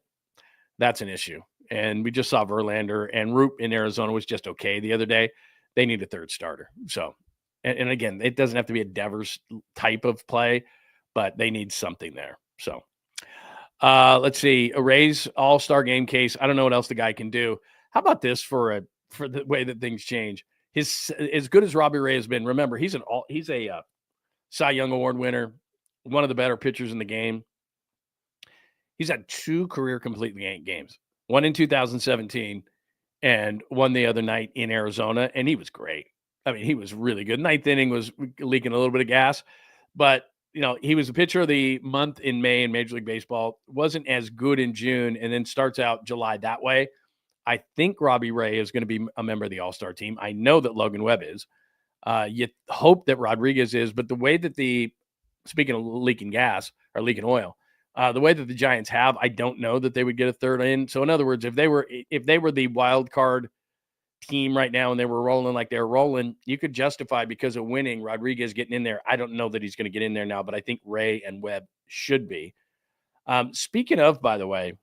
That's an issue. And we just saw Verlander and Roop in Arizona was just okay the other day. They need a third starter. So, and again, it doesn't have to be a Devers type of play, but they need something there. So, let's see. A Rays All-Star Game case. I don't know what else the guy can do. How about this for the way that things change? As good as Robbie Ray has been, remember, he's a Cy Young Award winner, one of the better pitchers in the game. He's had 2 career complete games, one in 2017 and one the other night in Arizona, and he was great. I mean, he was really good. 9th inning was leaking a little bit of gas, but he was the pitcher of the month in May in Major League Baseball. Wasn't as good in June, and then starts out July that way. I think Robbie Ray is going to be a member of the All-Star team. I know that Logan Webb is. You hope that Rodriguez is, but the way that speaking of leaking gas or leaking oil, the way that the Giants have, I don't know that they would get a third in. So in other words, if they were the wild card team right now and they were rolling like they're rolling, you could justify because of winning Rodriguez getting in there. I don't know that he's going to get in there now, but I think Ray and Webb should be. Speaking of, by the way,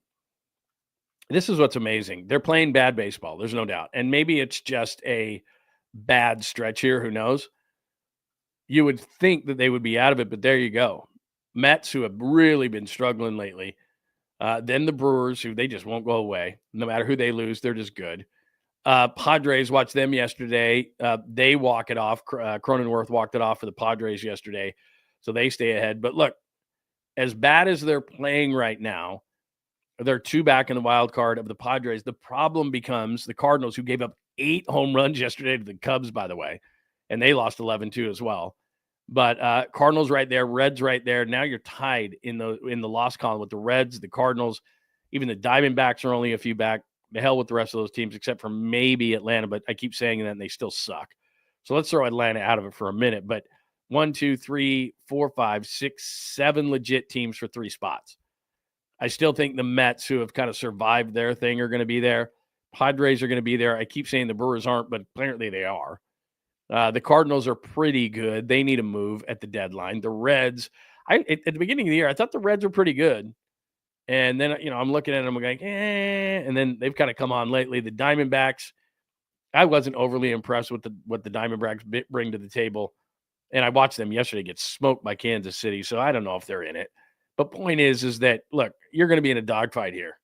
this is what's amazing. They're playing bad baseball. There's no doubt. And maybe it's just a bad stretch here. Who knows? You would think that they would be out of it, but there you go. Mets, who have really been struggling lately. Then the Brewers, who they just won't go away. No matter who they lose, they're just good. Padres, watched them yesterday. They walk it off. Cronenworth walked it off for the Padres yesterday, so they stay ahead. But look, as bad as they're playing right now, they're 2 back in the wild card of the Padres. The problem becomes the Cardinals, who gave up 8 home runs yesterday to the Cubs, by the way, and they lost 11-2 as well. But Cardinals right there, Reds right there. Now you're tied in the loss column with the Reds, the Cardinals. Even the Diamondbacks are only a few back. The hell with the rest of those teams, except for maybe Atlanta. But I keep saying that, and they still suck. So let's throw Atlanta out of it for a minute. But 1, 2, 3, 4, 5, 6, 7 legit teams for 3 spots. I still think the Mets, who have kind of survived their thing, are going to be there. Padres are going to be there. I keep saying the Brewers aren't, but apparently they are. The Cardinals are pretty good. They need a move at the deadline. The Reds, at the beginning of the year, I thought the Reds were pretty good. And then, I'm looking at them, I'm going, and then they've kind of come on lately. The Diamondbacks, I wasn't overly impressed with what the Diamondbacks bring to the table. And I watched them yesterday get smoked by Kansas City, so I don't know if they're in it. But point is that, look, you're going to be in a dogfight here.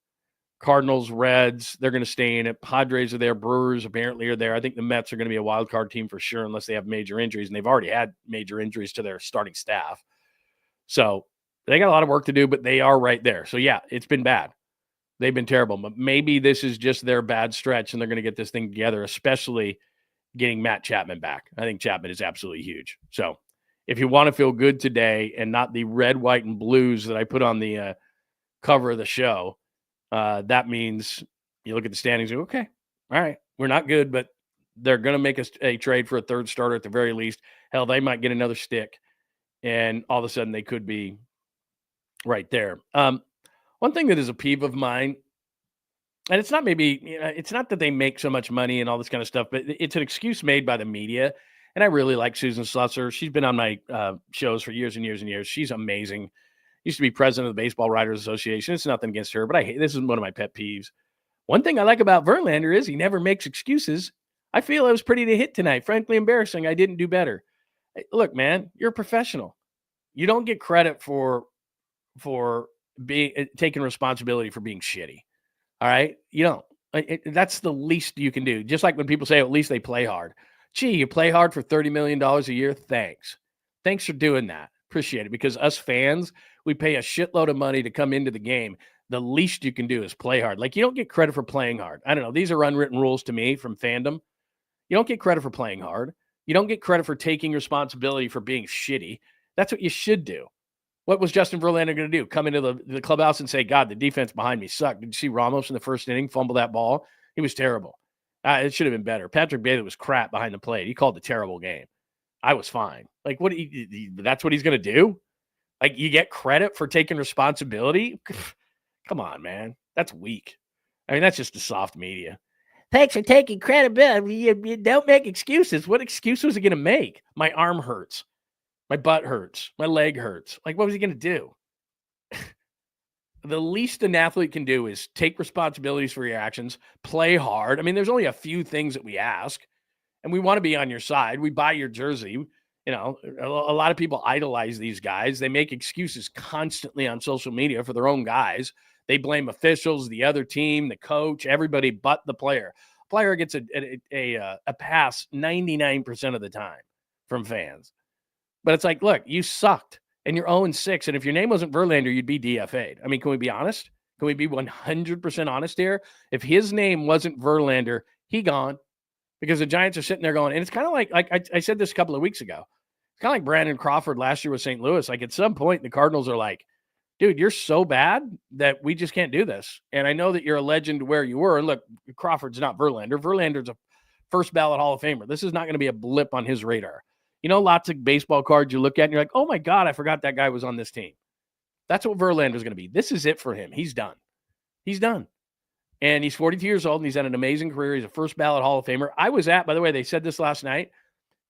Cardinals, Reds, they're going to stay in it. Padres are there. Brewers apparently are there. I think the Mets are going to be a wild card team for sure unless they have major injuries, and they've already had major injuries to their starting staff. So they got a lot of work to do, but they are right there. So, yeah, it's been bad. They've been terrible. But maybe this is just their bad stretch, and they're going to get this thing together, especially getting Matt Chapman back. I think Chapman is absolutely huge. So if you want to feel good today and not the red, white, and blues that I put on the cover of the show, that means you look at the standings and go, okay, all right, we're not good, but they're going to make a trade for a third starter at the very least. Hell, they might get another stick, and all of a sudden they could be right there. One thing that is a peeve of mine, and it's not it's not that they make so much money and all this kind of stuff, but it's an excuse made by the media. And I really like Susan Slusser. She's been on my shows for years and years and years. She's amazing. Used to be president of the Baseball Writers Association. It's nothing against her, but this is one of my pet peeves. One thing I like about Verlander is he never makes excuses. I feel I was pretty to hit tonight. Frankly, embarrassing. I didn't do better. Look, man, you're a professional. You don't get credit for being taking responsibility for being shitty. All right, you don't. That's the least you can do. Just like when people say, at least they play hard. Gee, you play hard for $30 million a year. Thanks for doing that. Appreciate it, because us fans, we pay a shitload of money to come into the game. The least you can do is play hard. Like, you don't get credit for playing hard. I don't know. These are unwritten rules to me from fandom. You don't get credit for playing hard. You don't get credit for taking responsibility for being shitty. That's what you should do. What was Justin Verlander going to do? Come into the clubhouse and say, God, the defense behind me sucked. Did you see Ramos in the first inning fumble that ball? He was terrible. It should have been better. Patrick Bailey was crap behind the plate. He called a terrible game. I was fine. Like, that's what he's going to do? Like, you get credit for taking responsibility? Come on, man. That's weak. I mean, that's just the soft media. Thanks for taking credibility. You don't make excuses. What excuse was he going to make? My arm hurts. My butt hurts. My leg hurts. Like, what was he going to do? The least an athlete can do is take responsibilities for your actions, play hard. I mean, there's only a few things that we ask, and we want to be on your side. We buy your jersey. You know, a lot of people idolize these guys. They make excuses constantly on social media for their own guys. They blame officials, the other team, the coach, everybody but the player. Player gets a pass 99% of the time from fans. But it's like, look, you sucked, and you're 0-6. And if your name wasn't Verlander, you'd be DFA'd. I mean, can we be honest? Can we be 100% honest here? If his name wasn't Verlander, he gone, because the Giants are sitting there going, and it's kind of like I said this a couple of weeks ago. It's kind of like Brandon Crawford last year with St. Louis. Like, at some point, the Cardinals are like, dude, you're so bad that we just can't do this. And I know that you're a legend where you were. And look, Crawford's not Verlander. Verlander's a first ballot Hall of Famer. This is not going to be a blip on his radar. You know, lots of baseball cards you look at and you're like, oh my God, I forgot that guy was on this team. That's what Verlander's going to be. This is it for him. He's done. He's done. And he's 42 years old and he's had an amazing career. He's a first ballot Hall of Famer. By the way, they said this last night,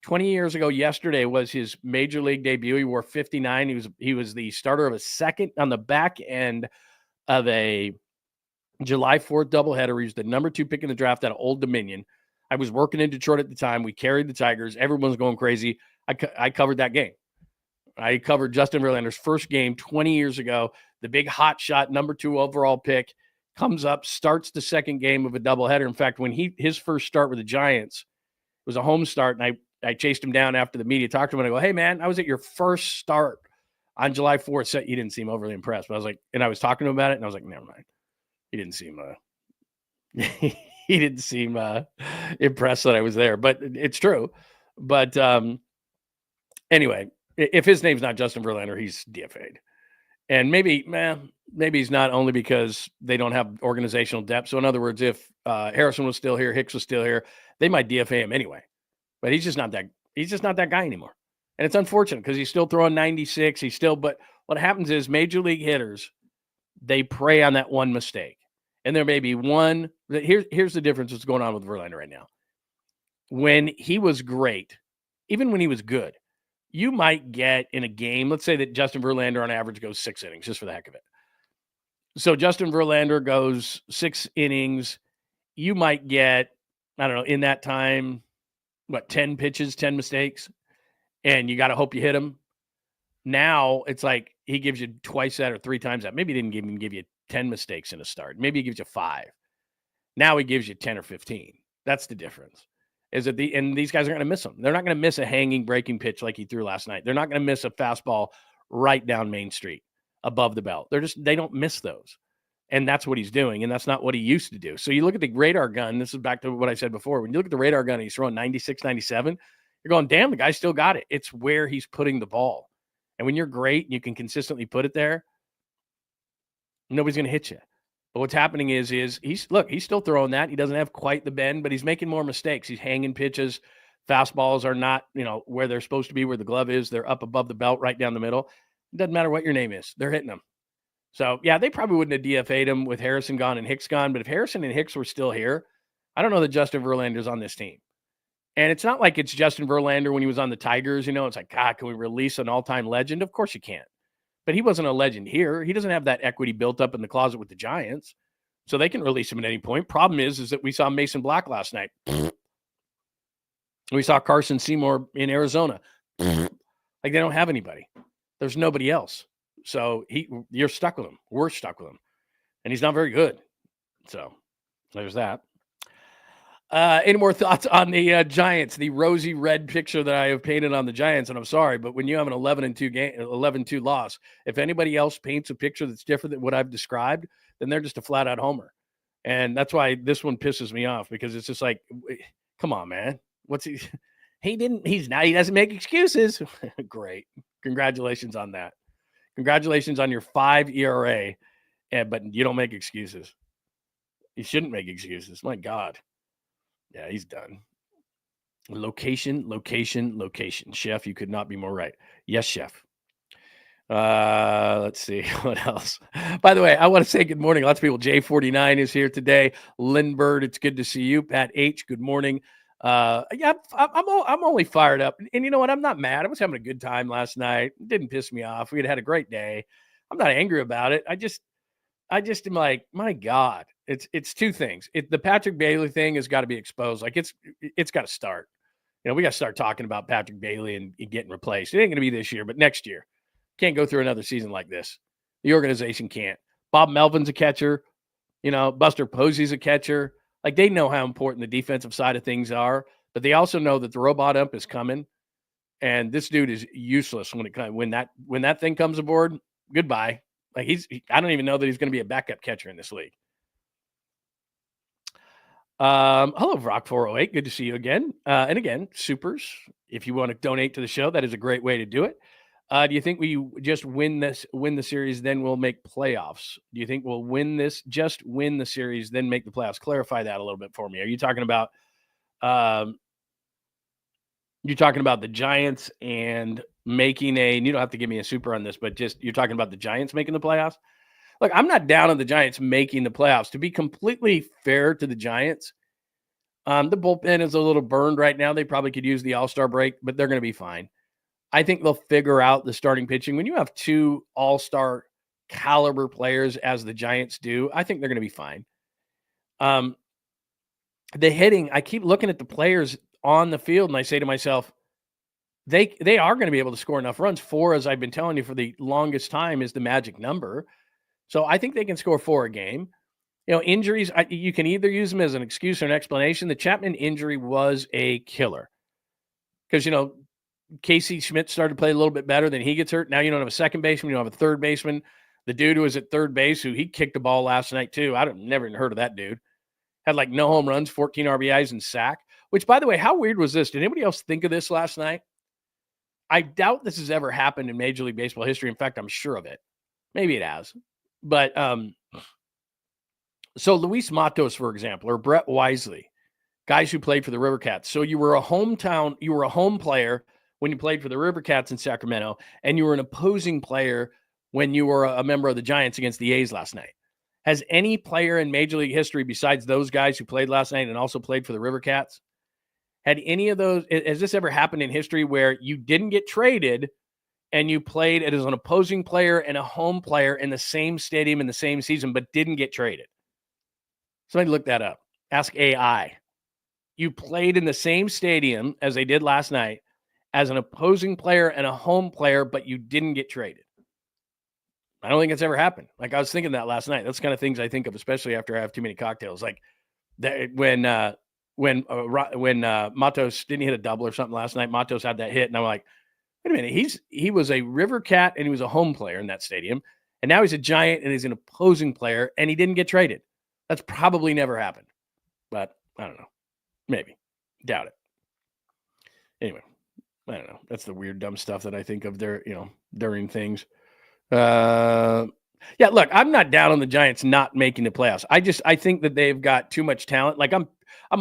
20 years ago yesterday was his major league debut. He wore 59. He was the starter of a second on the back end of a July 4th doubleheader. He was the number 2 pick in the draft out of Old Dominion. I was working in Detroit at the time. We carried the Tigers. Everyone was going crazy. I covered that game. I covered Justin Verlander's first game 20 years ago. The big hot shot, number 2 overall pick, comes up, starts the second game of a doubleheader. In fact, when his first start with the Giants, it was a home start, and I chased him down after the media talked to him, and I go, hey, man, I was at your first start on July 4th. So he didn't seem overly impressed. But I was like, and I was talking to him about it, and I was like, never mind. He didn't seem he didn't seem impressed that I was there, but it's true. But anyway, if his name's not Justin Verlander, he's DFA'd. And maybe he's not, only because they don't have organizational depth. So in other words, if Harrison was still here, Hicks was still here, they might DFA him anyway. But he's just not that guy anymore. And it's unfortunate because he's still throwing 96. But what happens is major league hitters, they prey on that one mistake. And there may be one. Here's the difference what's going on with Verlander right now. When he was great, even when he was good, you might get in a game, let's say that Justin Verlander on average goes 6 innings, just for the heck of it. So Justin Verlander goes 6 innings. You might get, I don't know, in that time, 10 pitches, 10 mistakes, and you got to hope you hit him. Now it's like he gives you twice that or 3 times that. Maybe he didn't even give you 10 mistakes in a start. Maybe he gives you 5. Now he gives you 10 or 15. That's the difference. And these guys are going to miss them. They're not going to miss a hanging breaking pitch like he threw last night. They're not going to miss a fastball right down Main Street above the belt. They don't miss those. And that's what he's doing. And that's not what he used to do. So you look at the radar gun. This is back to what I said before. When you look at the radar gun and he's throwing 96, 97, you're going, damn, the guy still got it. It's where he's putting the ball. And when you're great and you can consistently put it there, nobody's going to hit you. But what's happening is he's still throwing that. He doesn't have quite the bend, but he's making more mistakes. He's hanging pitches. Fastballs are not, where they're supposed to be, where the glove is. They're up above the belt, right down the middle. It doesn't matter what your name is. They're hitting them. So, yeah, they probably wouldn't have DFA'd him with Harrison gone and Hicks gone. But if Harrison and Hicks were still here, I don't know that Justin Verlander's on this team. And it's not like it's Justin Verlander when he was on the Tigers. It's like, God, can we release an all-time legend? Of course you can't. But he wasn't a legend here. He doesn't have that equity built up in the closet with the Giants. So they can release him at any point. Problem is that we saw Mason Black last night. We saw Carson Seymour in Arizona. Like, they don't have anybody. There's nobody else. So you're stuck with him. We're stuck with him. And he's not very good. So there's that. Any more thoughts on the Giants, the rosy red picture that I have painted on the Giants? And I'm sorry, but when you have an 11-2 loss, if anybody else paints a picture that's different than what I've described, then they're just a flat out homer. And that's why this one pisses me off, because it's just like, come on, man. He doesn't make excuses. Great. Congratulations on that. Congratulations on your 5 ERA, but you don't make excuses. You shouldn't make excuses. My God. Yeah, he's done. Location. Chef, you could not be more right. Yes, Chef. Let's see what else. By the way, I want to say good morning. Lots of people. J49 is here today. Lindbergh, it's good to see you. Pat H, good morning. Yeah, I'm only fired up, and you know what? I'm not mad. I was having a good time last night. It didn't piss me off. We had a great day. I'm not angry about it. I just am like, my God, it's two things. The Patrick Bailey thing has got to be exposed. Like it's got to start. We got to start talking about Patrick Bailey and getting replaced. It ain't going to be this year, but next year. Can't go through another season like this. The organization can't. Bob Melvin's a catcher. Buster Posey's a catcher. Like, they know how important the defensive side of things are, but they also know that the robot ump is coming, and this dude is useless when that thing comes aboard. Goodbye. Like, I don't even know that he's going to be a backup catcher in this league. Hello, Rock 408. Good to see you again. And again, supers. If you want to donate to the show, that is a great way to do it. Do you think we just win the series, then we'll make playoffs? Do you think we'll win the series, then make the playoffs? Clarify that a little bit for me. Are you talking about the Giants and making you don't have to give me a super on this, but just you're talking about the Giants making the playoffs? Look, I'm not down on the Giants making the playoffs. To be completely fair to the Giants, the bullpen is a little burned right now. They probably could use the All-Star break, but they're going to be fine. I think they'll figure out the starting pitching. When you have 2 all-star caliber players as the Giants do, I think they're going to be fine. The hitting, I keep looking at the players on the field, and I say to myself, they are going to be able to score enough runs. 4, as I've been telling you for the longest time, is the magic number. So I think they can score 4 a game. Injuries, you can either use them as an excuse or an explanation. The Chapman injury was a killer because, Casey Schmidt started to play a little bit better, then he gets hurt. Now you don't have a second baseman. You don't have a third baseman. The dude who was at third base, he kicked the ball last night too. I've never even heard of that dude. Had like no home runs, 14 RBIs and sack, which, by the way, how weird was this? Did anybody else think of this last night? I doubt this has ever happened in Major League Baseball history. In fact, I'm sure of it. Maybe it has. But so Luis Matos, for example, or Brett Wisely, guys who played for the River Cats. So you were a home player when you played for the River Cats in Sacramento, and you were an opposing player when you were a member of the Giants against the A's last night. Has any player in Major League history besides those guys who played last night and also played for the River Cats, has this ever happened in history where you didn't get traded and you played as an opposing player and a home player in the same stadium in the same season but didn't get traded? Somebody look that up. Ask AI. You played in the same stadium as they did last night as an opposing player and a home player, but you didn't get traded. I don't think it's ever happened. Like, I was thinking that last night. That's the kind of things I think of, especially after I have too many cocktails. Like when Matos didn't hit a double or something last night, Matos had that hit, and I'm like, wait a minute, he was a River Cat and he was a home player in that stadium, and now he's a Giant and he's an opposing player, and he didn't get traded. That's probably never happened, but I don't know. Maybe. Doubt it. Anyway. I don't know. That's the weird, dumb stuff that I think of there, during things. Yeah, look, I'm not down on the Giants not making the playoffs. I think that they've got too much talent. Like, I'm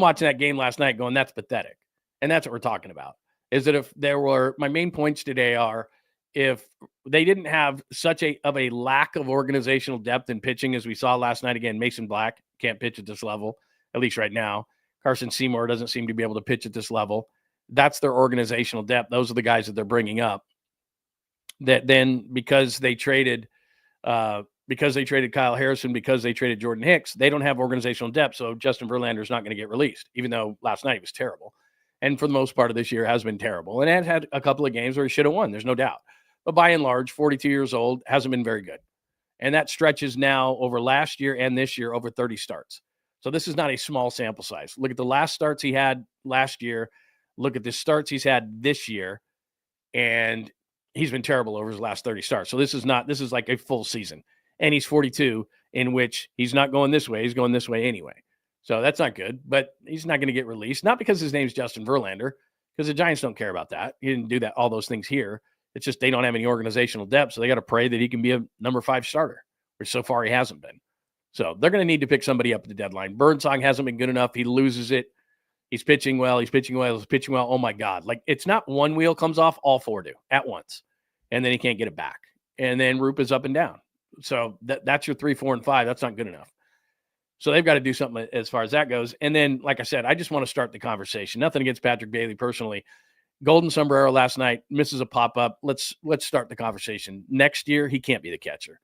watching that game last night going, that's pathetic. And that's what we're talking about. Is that if there were, my main points today are, if they didn't have such a lack of organizational depth in pitching as we saw last night. Again, Mason Black can't pitch at this level, at least right now. Carson Seymour doesn't seem to be able to pitch at this level. That's their organizational depth. Those are the guys that they're bringing up. That then because they traded Kyle Harrison, because they traded Jordan Hicks, they don't have organizational depth. So Justin Verlander is not going to get released, even though last night he was terrible. And for the most part of this year has been terrible. And has had a couple of games where he should have won. There's no doubt. But by and large, 42 years old, hasn't been very good. And that stretches now over last year and this year over 30 starts. So this is not a small sample size. Look at the last starts he had last year. Look at the starts he's had this year. And he's been terrible over his last 30 starts. So this is like a full season. And he's 42, in which he's not going this way. He's going this way anyway. So that's not good. But he's not going to get released. Not because his name's Justin Verlander, because the Giants don't care about that. He didn't do that, all those things here. It's just they don't have any organizational depth, so they got to pray that he can be a number 5 starter, which so far he hasn't been. So they're going to need to pick somebody up at the deadline. Birdsong hasn't been good enough. He loses it. He's pitching well. Oh, my God. Like, it's not one wheel comes off, all 4 do at once, and then he can't get it back. And then Roop is up and down. So that's your 3, 4, and 5. That's not good enough. So they've got to do something as far as that goes. And then, like I said, I just want to start the conversation. Nothing against Patrick Bailey personally. Golden sombrero last night, misses a pop-up. Let's start the conversation. Next year, he can't be the catcher.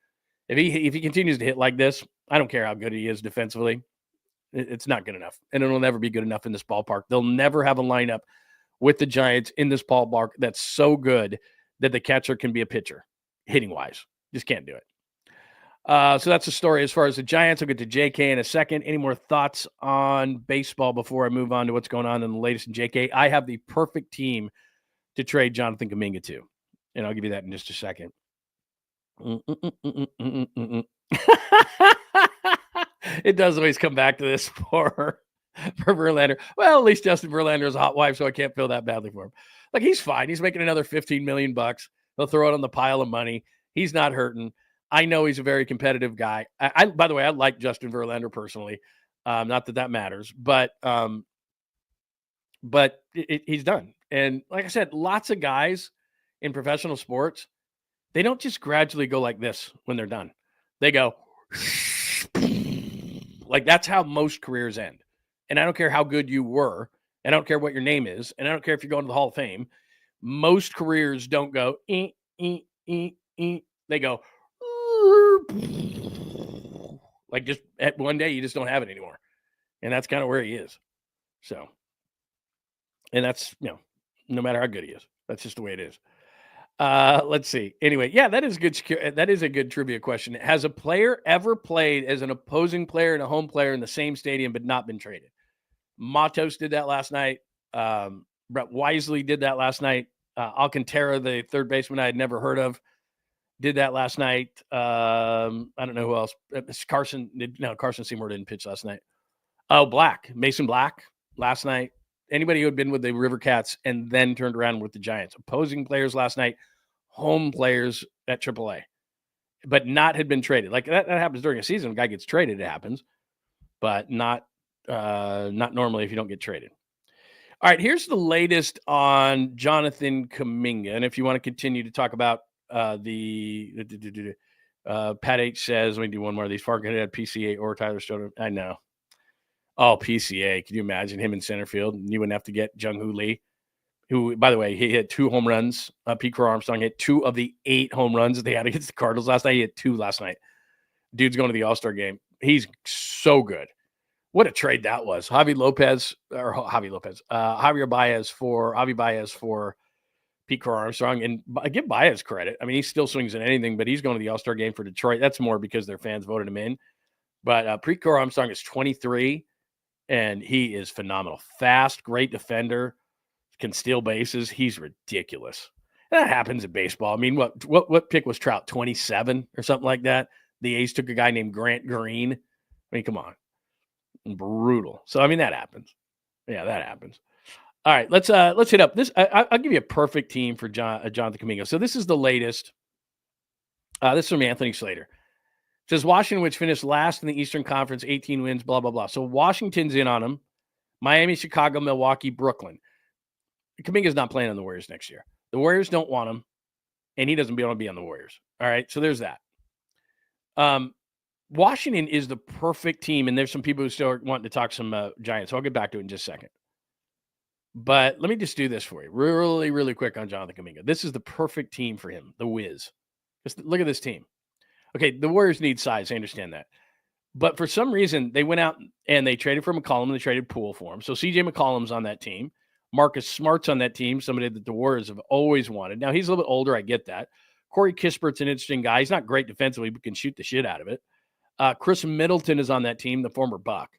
If he continues to hit like this, I don't care how good he is defensively. It's not good enough, and it'll never be good enough in this ballpark. They'll never have a lineup with the Giants in this ballpark that's so good that the catcher can be a pitcher, hitting-wise. Just can't do it. So that's the story as far as the Giants. I'll get to JK in a second. Any more thoughts on baseball before I move on to what's going on in the latest in JK? I have the perfect team to trade Jonathan Kuminga to, and I'll give you that in just a second. It does always come back to this for Verlander. Well, at least Justin Verlander is a hot wife, so I can't feel that badly for him. Like, he's fine. He's making another $15 million. They'll throw it on the pile of money. He's not hurting. I know he's a very competitive guy. By the way, I like Justin Verlander personally. Not that matters, but he's done. And like I said, lots of guys in professional sports, they don't just gradually go like this when they're done. They go like, that's how most careers end. And I don't care how good you were. And I don't care what your name is. And I don't care if you're going to the Hall of Fame. Most careers don't go, They go, like, just at one day, you just don't have it anymore. And that's kind of where he is. So, and that's, no matter how good he is, that's just the way it is. Let's see. Anyway, yeah, that is good. That is a good trivia question. Has a player ever played as an opposing player and a home player in the same stadium, but not been traded? Matos did that last night. Brett Wisely did that last night. Alcantara, the third baseman I had never heard of, did that last night. I don't know who else. Carson Seymour didn't pitch last night. Oh, Mason Black last night. Anybody who had been with the River Cats and then turned around with the Giants. Opposing players last night, home players at AAA, but not had been traded. Like, that happens during a season. A guy gets traded, it happens, but not normally if you don't get traded. All right, here's the latest on Jonathan Kuminga. And if you want to continue to talk about Pat H says, let me do one more of these. Fargo had PCA or Tyler Stoner. I know. Oh, PCA. Can you imagine him in center field? You wouldn't have to get Jung-Hoo Lee, who, by the way, he hit 2 home runs. Pete Crow Armstrong hit 2 of the 8 home runs that they had against the Cardinals last night. He hit 2 last night. Dude's going to the All-Star game. He's so good. What a trade that was. Javier Baez for Pete Crow Armstrong. And I give Baez credit. I mean, he still swings at anything, but he's going to the All-Star game for Detroit. That's more because their fans voted him in. But Pete Crow Armstrong is 23, and he is phenomenal. Fast, great defender, can steal bases. He's ridiculous. That happens in baseball. I mean, what pick was Trout? 27 or something like that? The A's took a guy named Grant Green. I mean, come on. Brutal. So, I mean, that happens. Yeah, that happens. All right, let's hit up this. I'll give you a perfect team for Jonathan Kuminga. So this is the latest. This is from Anthony Slater. It says Washington, which finished last in the Eastern Conference, 18 wins, blah, blah, blah. So Washington's in on him. Miami, Chicago, Milwaukee, Brooklyn. Kuminga's not playing on the Warriors next year. The Warriors don't want him. and he doesn't want to be on the Warriors. All right, so there's that. Washington is the perfect team, and there's some people who still are wanting to talk some Giants. So I'll get back to it in just a second. But let me just do this for you really, really quick on Jonathan Kuminga. This is the perfect team for him, the Wiz. Just look at this team. Okay, the Warriors need size. I understand that. But for some reason, they went out and they traded for McCollum and they traded Poole for him. So C.J. McCollum's on that team. Marcus Smart's on that team, somebody that the Warriors have always wanted. Now, he's a little bit older. I get that. Corey Kispert's an interesting guy. He's not great defensively, but can shoot the shit out of it. Chris Middleton is on that team, the former Buck.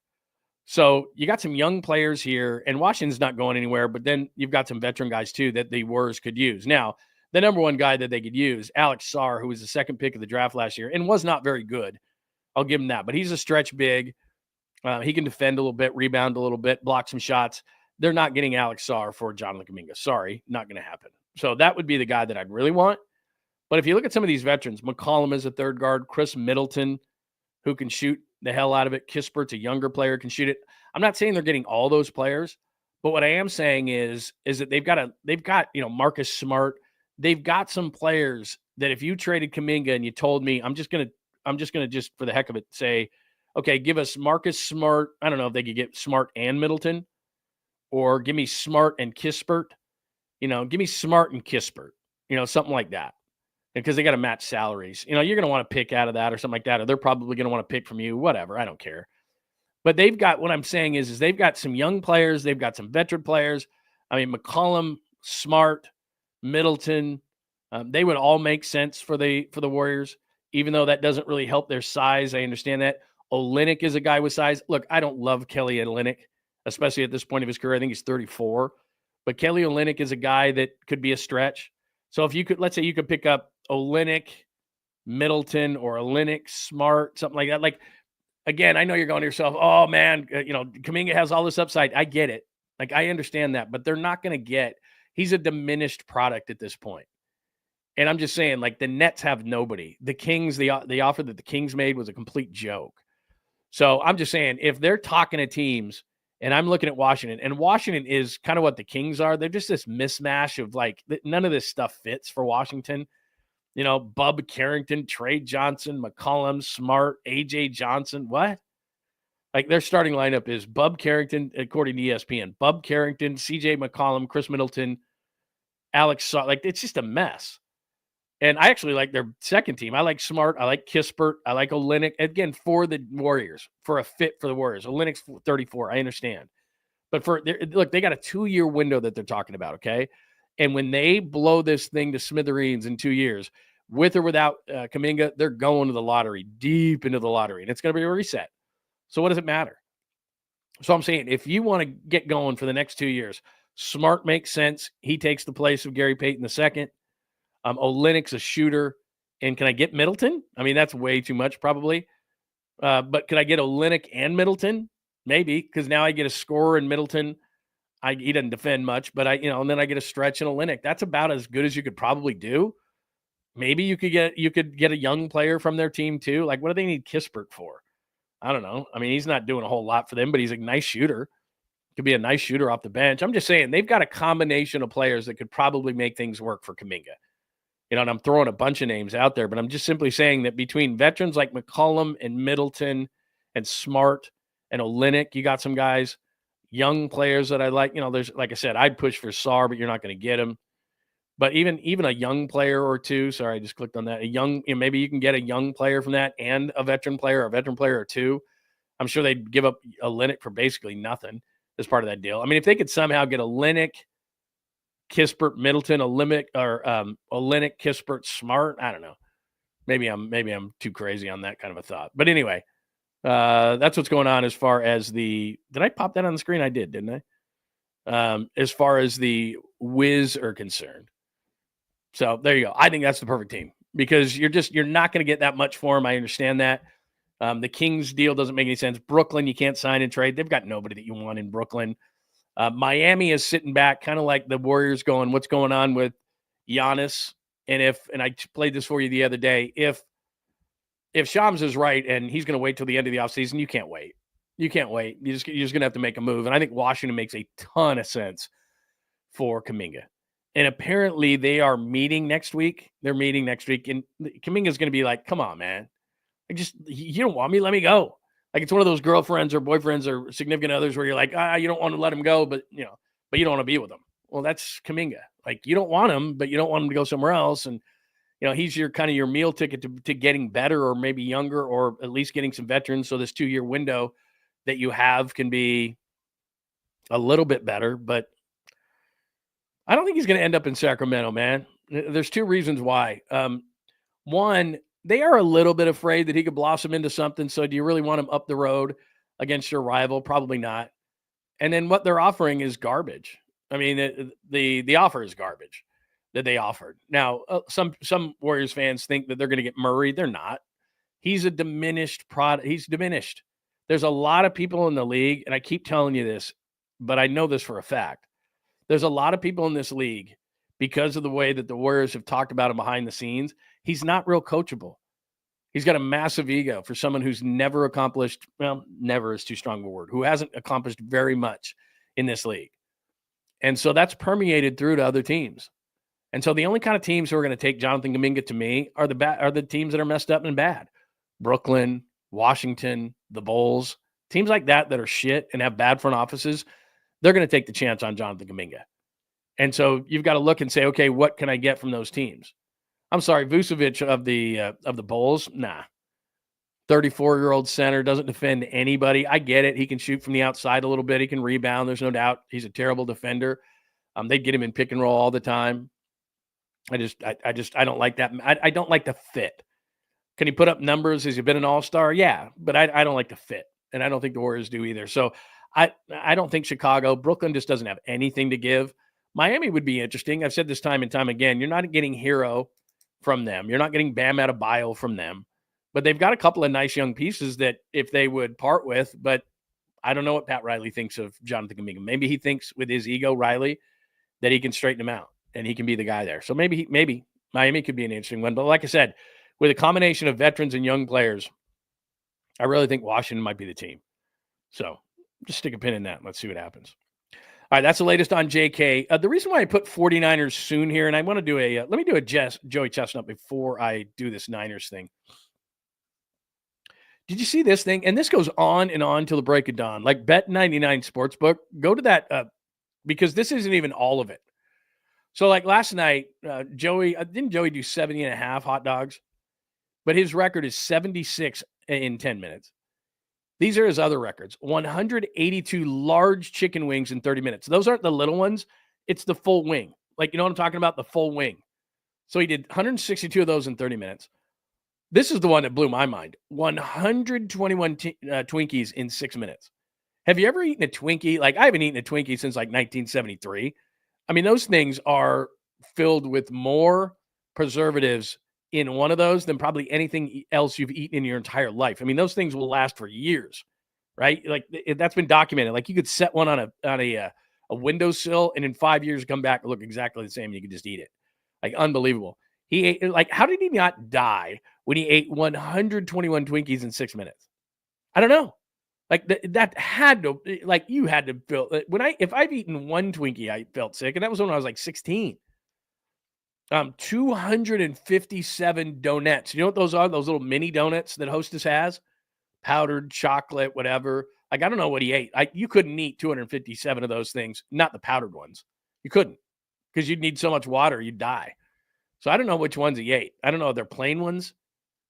So you got some young players here, and Washington's not going anywhere, but then you've got some veteran guys, too, that the Warriors could use. Now, the number one guy that they could use, Alex Sarr, who was the second pick of the draft last year and was not very good. I'll give him that. But he's a stretch big. He can defend a little bit, rebound a little bit, block some shots. They're not getting Alex Sarr for Jonathan Kuminga. Sorry, not going to happen. So that would be the guy that I'd really want. But if you look at some of these veterans, McCollum is a third guard, Chris Middleton, who can shoot the hell out of it. Kispert's a younger player, can shoot it. I'm not saying they're getting all those players, but what I am saying is that they've got Marcus Smart. They've got some players that if you traded Kuminga and you told me, I'm just gonna for the heck of it say, okay, give us Marcus Smart. I don't know if they could get Smart and Middleton, or give me Smart and Kispert. Give me Smart and Kispert. Something like that. Because they got to match salaries. You're going to want to pick out of that or something like that, or they're probably going to want to pick from you, whatever. I don't care. But they've got, what I'm saying is they've got some young players. They've got some veteran players. I mean, McCollum, Smart, Middleton, they would all make sense for the Warriors, even though that doesn't really help their size. I understand that. Olynyk is a guy with size. Look, I don't love Kelly Olynyk, especially at this point of his career. I think he's 34. But Kelly Olynyk is a guy that could be a stretch. So if you could, let's say you could pick up Olynyk, Middleton, or Olynyk, Smart, something like that. Like, again, I know you're going to yourself, oh, man, Kuminga has all this upside. I get it. Like, I understand that. But they're not going to get – he's a diminished product at this point. And I'm just saying, like, the Nets have nobody. The Kings, the offer that the Kings made was a complete joke. So I'm just saying, if they're talking to teams, and I'm looking at Washington, and Washington is kind of what the Kings are. They're just this mismatch of, like, none of this stuff fits for Washington. Bub Carrington, Trey Johnson, McCollum, Smart, A.J. Johnson. What? Like, their starting lineup is Bub Carrington, according to ESPN. Bub Carrington, C.J. McCollum, Chris Middleton, Alex Sarr. Like, it's just a mess. And I actually like their second team. I like Smart. I like Kispert. I like Olynyk. Again, for the Warriors, for a fit for the Warriors. Olynyk's 34. I understand. But look, they got a 2-year window that they're talking about, okay? And when they blow this thing to smithereens in 2 years, with or without Kuminga, they're going to the lottery, deep into the lottery. And it's going to be a reset. So what does it matter? So I'm saying, if you want to get going for the next 2 years, Smart makes sense. He takes the place of Gary Payton II. Olynyk's a shooter. And can I get Middleton? I mean, that's way too much probably. But could I get Olynyk and Middleton? Maybe, because now I get a scorer in Middleton. He doesn't defend much, but and then I get a stretch in Olynyk. That's about as good as you could probably do. Maybe you could get a young player from their team too. Like, what do they need Kispert for? I don't know. I mean, he's not doing a whole lot for them, but he's a nice shooter. Could be a nice shooter off the bench. I'm just saying they've got a combination of players that could probably make things work for Kuminga. And I'm throwing a bunch of names out there, but I'm just simply saying that between veterans like McCollum and Middleton and Smart and Olynyk, you got some guys, young players that I like. There's, like I said, I'd push for Sarr, but you're not going to get him. But even a young player or two, sorry, I just clicked on that. Maybe you can get a young player from that and a veteran player or two. I'm sure they'd give up Olynyk for basically nothing as part of that deal. I mean, if they could somehow get Olynyk, Kispert, Middleton, Olynyk, Kispert, Smart, I don't know. Maybe I'm too crazy on that kind of a thought. But anyway, that's what's going on as far as did I pop that on the screen? I did, didn't I? As far as the Wiz are concerned. So there you go. I think that's the perfect team because you're not going to get that much for him. I understand that. The Kings deal doesn't make any sense. Brooklyn, you can't sign and trade. They've got nobody that you want in Brooklyn. Miami is sitting back, kind of like the Warriors going, what's going on with Giannis? And I played this for you the other day, if Shams is right and he's going to wait till the end of the offseason, you can't wait. You can't wait. You're just going to have to make a move. And I think Washington makes a ton of sense for Kuminga. And apparently they are meeting next week. They're meeting next week. And Kuminga's going to be like, come on, man. You don't want me? Let me go. Like it's one of those girlfriends or boyfriends or significant others where you're like, you don't want to let him go, but you don't want to be with him. Well, that's Kuminga. Like you don't want him, but you don't want him to go somewhere else. And he's your kind of your meal ticket to getting better or maybe younger or at least getting some veterans. So this 2-year window that you have can be a little bit better, but I don't think he's going to end up in Sacramento, man. There's 2 reasons why. One, they are a little bit afraid that he could blossom into something. So do you really want him up the road against your rival? Probably not. And then what they're offering is garbage. I mean, the offer is garbage that they offered. Now, some Warriors fans think that they're going to get Murray. They're not. He's a diminished product. He's diminished. There's a lot of people in the league, and I keep telling you this, but I know this for a fact. There's a lot of people in this league because of the way that the Warriors have talked about him behind the scenes. He's not real coachable. He's got a massive ego for someone who's never accomplished, well, never is too strong of a word, who hasn't accomplished very much in this league. And so that's permeated through to other teams. And so the only kind of teams who are going to take Jonathan Kuminga to me are the teams that are messed up and bad. Brooklyn, Washington, the Bulls, teams like that are shit and have bad front offices. They're going to take the chance on Jonathan Kuminga. And so you've got to look and say, okay, what can I get from those teams? I'm sorry, Vucevic of the Bulls, nah. 34-year-old center, doesn't defend anybody. I get it. He can shoot from the outside a little bit. He can rebound. There's no doubt. He's a terrible defender. They get him in pick and roll all the time. I don't like that. I don't like the fit. Can he put up numbers? Has he been an all-star? Yeah, but I don't like the fit, and I don't think the Warriors do either. So I don't think Chicago. Brooklyn just doesn't have anything to give. Miami would be interesting. I've said this time and time again. You're not getting Hero from them. You're not getting Bam Adebayo from them. But they've got a couple of nice young pieces that if they would part with, but I don't know what Pat Riley thinks of Jonathan Kuminga. Maybe he thinks with his ego, Riley, that he can straighten him out and he can be the guy there. So maybe Miami could be an interesting one. But like I said, with a combination of veterans and young players, I really think Washington might be the team. So just stick a pin in that. Let's see what happens. All right, that's the latest on JK. The reason why I put 49ers soon here, and I want to do let me do a Joey Chestnut before I do this Niners thing. Did you see this thing? And this goes on and on till the break of dawn. Like Bet99 Sportsbook, go to that because this isn't even all of it. So like last night, didn't Joey do 70.5 hot dogs? But his record is 76 in 10 minutes. These are his other records. 182 large chicken wings in 30 minutes. Those aren't the little ones. It's the full wing. Like, you know what I'm talking about? The full wing. So he did 162 of those in 30 minutes. This is the one that blew my mind. 121 Twinkies in 6 minutes. Have you ever eaten a Twinkie? Like, I haven't eaten a Twinkie since like 1973. I mean, those things are filled with more preservatives in one of those than probably anything else you've eaten in your entire life. I mean, those things will last for years, right? Like that's been documented. Like you could set one on a windowsill and in 5 years come back and look exactly the same. And you could just eat it. Like unbelievable. He ate, like, how did he not die when he ate 121 Twinkies in 6 minutes? I don't know. Like that had to, like you had to feel if I've eaten one Twinkie, I felt sick. And that was when I was like 16. 257 donuts. You know what those are? Those little mini donuts that Hostess has? Powdered chocolate, whatever. Like, I don't know what he ate. You couldn't eat 257 of those things. Not the powdered ones. You couldn't. Because you'd need so much water, you'd die. So I don't know which ones he ate. I don't know if they're plain ones.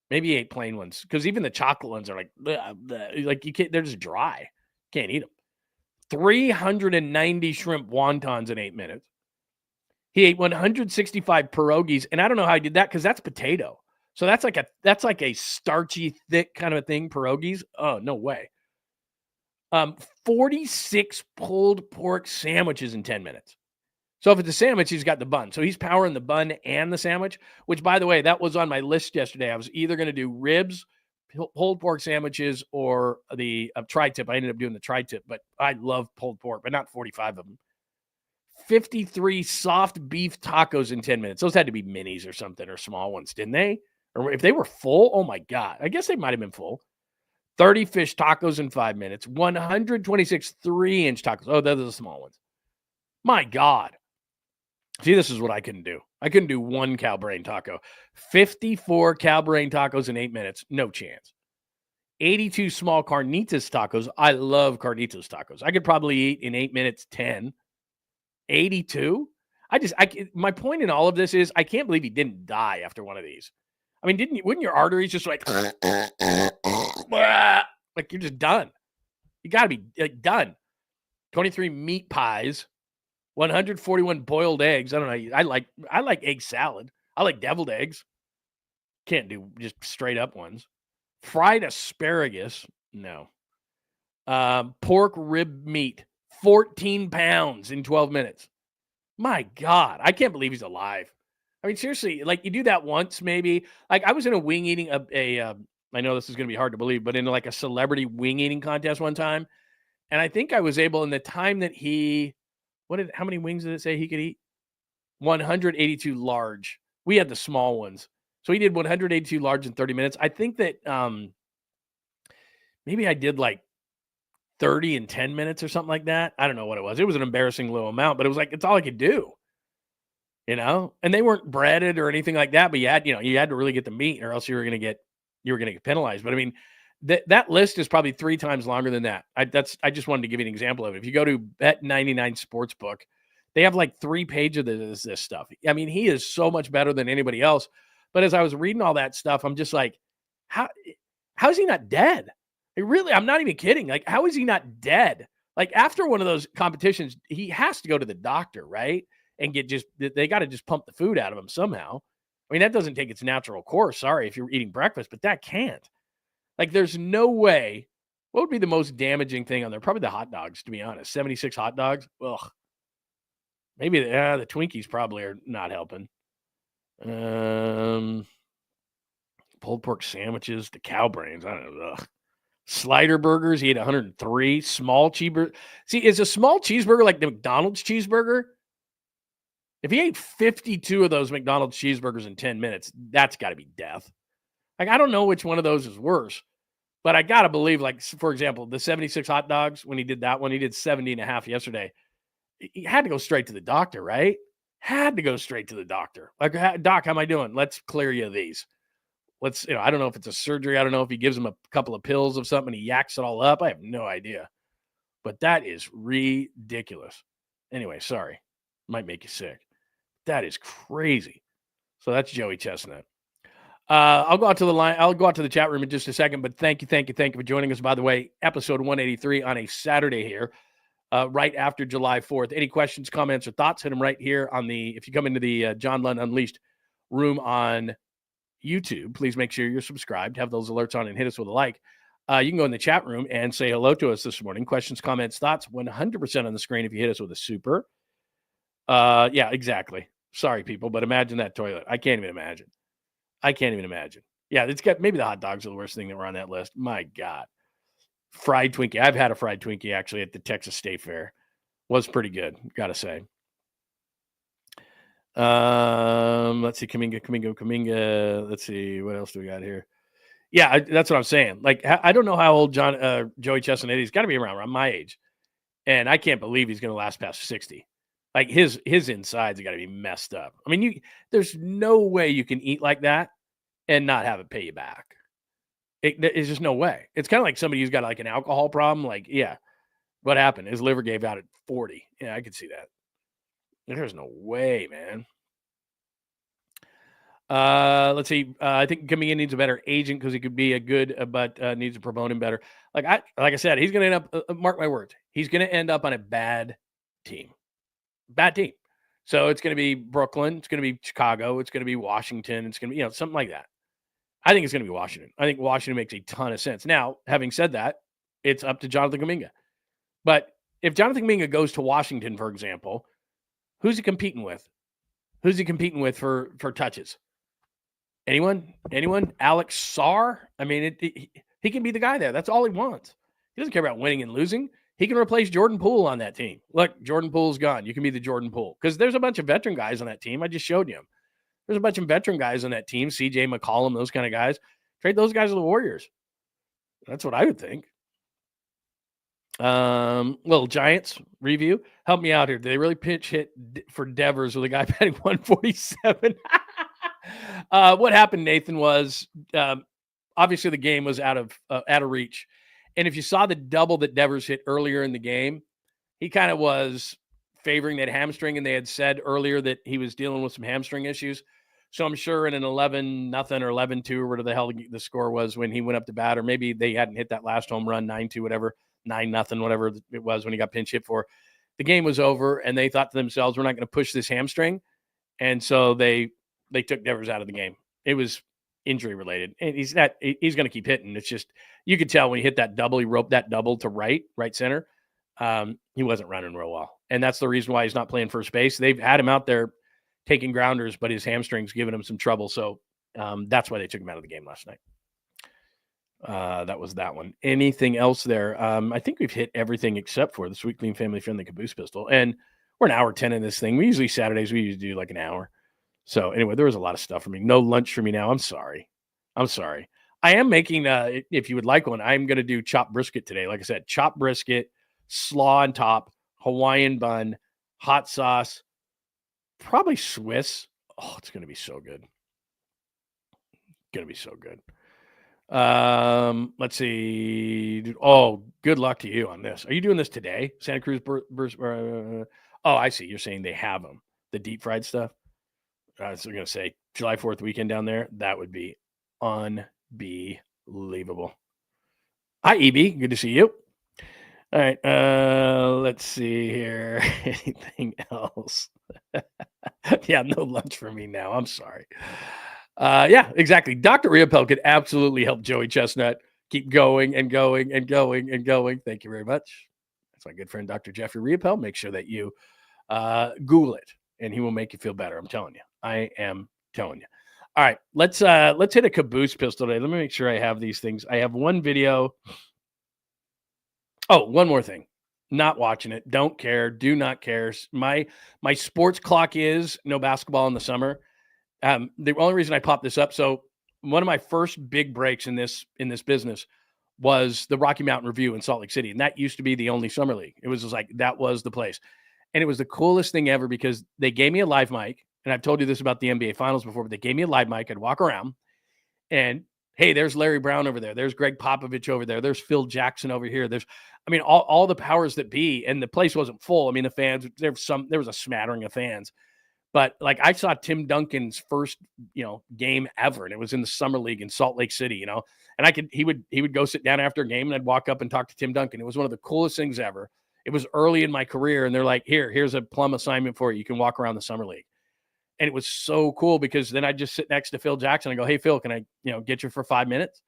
Maybe he ate plain ones. Because even the chocolate ones are like, bleh, bleh. Like you can't, they're just dry. Can't eat them. 390 shrimp wontons in 8 minutes. He ate 165 pierogies, and I don't know how he did that because that's potato. So that's like a starchy, thick kind of a thing. Pierogies. Oh, no way. 46 pulled pork sandwiches in 10 minutes. So if it's a sandwich, he's got the bun. So he's powering the bun and the sandwich, which, by the way, that was on my list yesterday. I was either going to do ribs, pulled pork sandwiches, or the tri-tip. I ended up doing the tri-tip, but I love pulled pork, but not 45 of them. 53 soft beef tacos in 10 minutes. Those had to be minis or something, or small ones, didn't they? Or if they were full, oh my God. I guess they might have been full. 30 fish tacos in 5 minutes. 126 3-inch tacos. Oh, those are the small ones. My God. See, this is what I couldn't do. I couldn't do one cow brain taco. 54 cow brain tacos in 8 minutes. No chance. 82 small carnitas tacos. I love carnitas tacos. I could probably eat in 8 minutes 10. 82? My point in all of this is I can't believe he didn't die after one of these. I mean, wouldn't your arteries just like you're just done? You got to be done. 23 meat pies, 141 boiled eggs. I don't know. I like egg salad. I like deviled eggs. Can't do just straight up ones. Fried asparagus. No. Pork rib meat, 14 pounds in 12 minutes. My God, I can't believe he's alive. I mean, seriously, like you do that once, maybe. Like I was in a wing eating, I know this is going to be hard to believe, but in like a celebrity wing eating contest one time. And I think I was able in the time that how many wings did it say he could eat? 182 large. We had the small ones. So he did 182 large in 30 minutes. I think that maybe I did like 30 in 10 minutes or something like that. I don't know what it was. It was an embarrassing low amount, but it was like, it's all I could do, and they weren't breaded or anything like that, but you had to really get the meat or else you were going to get penalized. But I mean, that list is probably 3 times longer than that. I just wanted to give you an example of it. If you go to Bet99 Sportsbook, they have like 3 pages of this stuff. I mean, he is so much better than anybody else. But as I was reading all that stuff, I'm just like, how is he not dead? I'm not even kidding. Like, how is he not dead? Like, after one of those competitions, he has to go to the doctor, right? And they got to just pump the food out of him somehow. I mean, that doesn't take its natural course. Sorry if you're eating breakfast, but that can't. Like, there's no way. What would be the most damaging thing on there? Probably the hot dogs, to be honest. 76 hot dogs. Ugh. Maybe the Twinkies probably are not helping. Pulled pork sandwiches, the cow brains. I don't know. Ugh. Slider burgers, he ate 103. Small cheeseburger. See, is a small cheeseburger like the McDonald's cheeseburger? If he ate 52 of those McDonald's cheeseburgers in 10 minutes, that's got to be death. Like, I don't know which one of those is worse, but I got to believe, like, for example, the 76 hot dogs, when he did that one, he did 70 and a half yesterday. He had to go straight to the doctor, right? Had to go straight to the doctor. Like, doc, how am I doing? Let's clear you of these. I don't know if it's a surgery. I don't know if he gives him a couple of pills of something, he yaks it all up. I have no idea. But that is ridiculous. Anyway, sorry. Might make you sick. That is crazy. So that's Joey Chestnut. I'll go out to the line. I'll go out to the chat room in just a second, but thank you for joining us. By the way, episode 183 on a Saturday here, right after July 4th. Any questions, comments, or thoughts, hit them right here if you come into the John Lund Unleashed room on YouTube, please make sure you're subscribed, have those alerts on, and hit us with a like. You can go in the chat room and say hello to us this morning. Questions, comments, thoughts, 100% on the screen if you hit us with a super. Yeah, exactly. Sorry, people, but imagine that toilet. I can't even imagine. Yeah, it's got maybe the hot dogs are the worst thing that were on that list. My God. Fried Twinkie. I've had a fried Twinkie actually at the Texas State Fair. Was pretty good, gotta say. Let's see, Kuminga. Let's see, what else do we got here? Yeah, that's what I'm saying. Like, I don't know how old Joey Chestnut is. He's got to be around my age, and I can't believe he's going to last past 60. Like, his insides have got to be messed up. I mean, there's no way you can eat like that and not have it pay you back. There's just no way. It's kind of like somebody who's got like an alcohol problem. Like, yeah, what happened? His liver gave out at 40. Yeah, I could see that. There's no way, man. Let's see. I think Kuminga needs a better agent because he could be a good, but needs to promote him better. Like I said, he's going to end up. Mark my words. He's going to end up on a bad team. Bad team. So it's going to be Brooklyn. It's going to be Chicago. It's going to be Washington. It's going to be something like that. I think it's going to be Washington. I think Washington makes a ton of sense. Now, having said that, it's up to Jonathan Kuminga. But if Jonathan Kuminga goes to Washington, for example, who's he competing with? Who's he competing with for touches? Anyone? Alex Sarr? I mean, he can be the guy there. That's all he wants. He doesn't care about winning and losing. He can replace Jordan Poole on that team. Look, Jordan Poole's gone. You can be the Jordan Poole. Because there's a bunch of veteran guys on that team. I just showed you. There's a bunch of veteran guys on that team. CJ McCollum, those kind of guys. Trade those guys to the Warriors. That's what I would think. Little Giants review. Help me out here. Did they really pinch hit for Devers with a guy batting 147? What happened, Nathan, was obviously the game was out of reach. And if you saw the double that Devers hit earlier in the game, he kind of was favoring that hamstring, and they had said earlier that he was dealing with some hamstring issues. So I'm sure in an 11-0 or 11-2 or whatever the hell the score was when he went up to bat, or maybe they hadn't hit that last home run, 9-2, whatever, 9-0, whatever it was when he got pinch hit for. The game was over, and they thought to themselves, we're not going to push this hamstring. And so they took Devers out of the game. It was injury related, and he's going to keep hitting. It's just, you could tell when he hit that double, he roped that double to right center. He wasn't running real well. And that's the reason why he's not playing first base. They've had him out there taking grounders, but his hamstring's giving him some trouble. So that's why they took him out of the game last night. That was that one. Anything else there? I think we've hit everything except for the Sweet Clean Family Friendly Caboose Pistol. And we're an hour 10 in this thing. We usually Saturdays, we usually do like an hour. So anyway, there was a lot of stuff for me. No lunch for me now. I'm sorry. I am making, if you would like one, I'm going to do chopped brisket today. Like I said, chopped brisket, slaw on top, Hawaiian bun, hot sauce, probably Swiss. Oh, it's going to be so good. Let's see. Oh, good luck to you on this. Are you doing this today? Santa Cruz oh, I see. You're saying they have them, the deep fried stuff. I was going to say July 4th weekend down there. That would be unbelievable. Hi, EB. Good to see you. All right. Let's see here. Anything else? Yeah, no lunch for me now. I'm sorry. Yeah, exactly. Dr. Riopel could absolutely help Joey Chestnut keep going and going and going and going. Thank you very much. That's my good friend, Dr. Jeffrey Riopel. Make sure that you Google it, and he will make you feel better. I'm telling you. I am telling you. All right, let's hit a Caboose pistol today. Let me make sure I have these things. I have one video. Oh, one more thing. Not watching it. Don't care. Do not care. My sports clock is no basketball in the summer. The only reason I popped this up, so one of my first big breaks in this business was the Rocky Mountain Review in Salt Lake City, and that used to be the only summer league. It was just like, that was the place. And it was the coolest thing ever because they gave me a live mic, and I've told you this about the NBA Finals before, but they gave me a live mic. I'd walk around, and hey, there's Larry Brown over there. There's Greg Popovich over there. There's Phil Jackson over here. There's, I mean, all the powers that be, and the place wasn't full. I mean, the fans, there was a smattering of fans. But like, I saw Tim Duncan's first, game ever, and it was in the summer league in Salt Lake City, and he would go sit down after a game, and I'd walk up and talk to Tim Duncan. It was one of the coolest things ever. It was early in my career, and they're like, here's a plum assignment for you. You can walk around the summer league. And it was so cool because then I'd just sit next to Phil Jackson and go, hey, Phil, can I, get you for 5 minutes?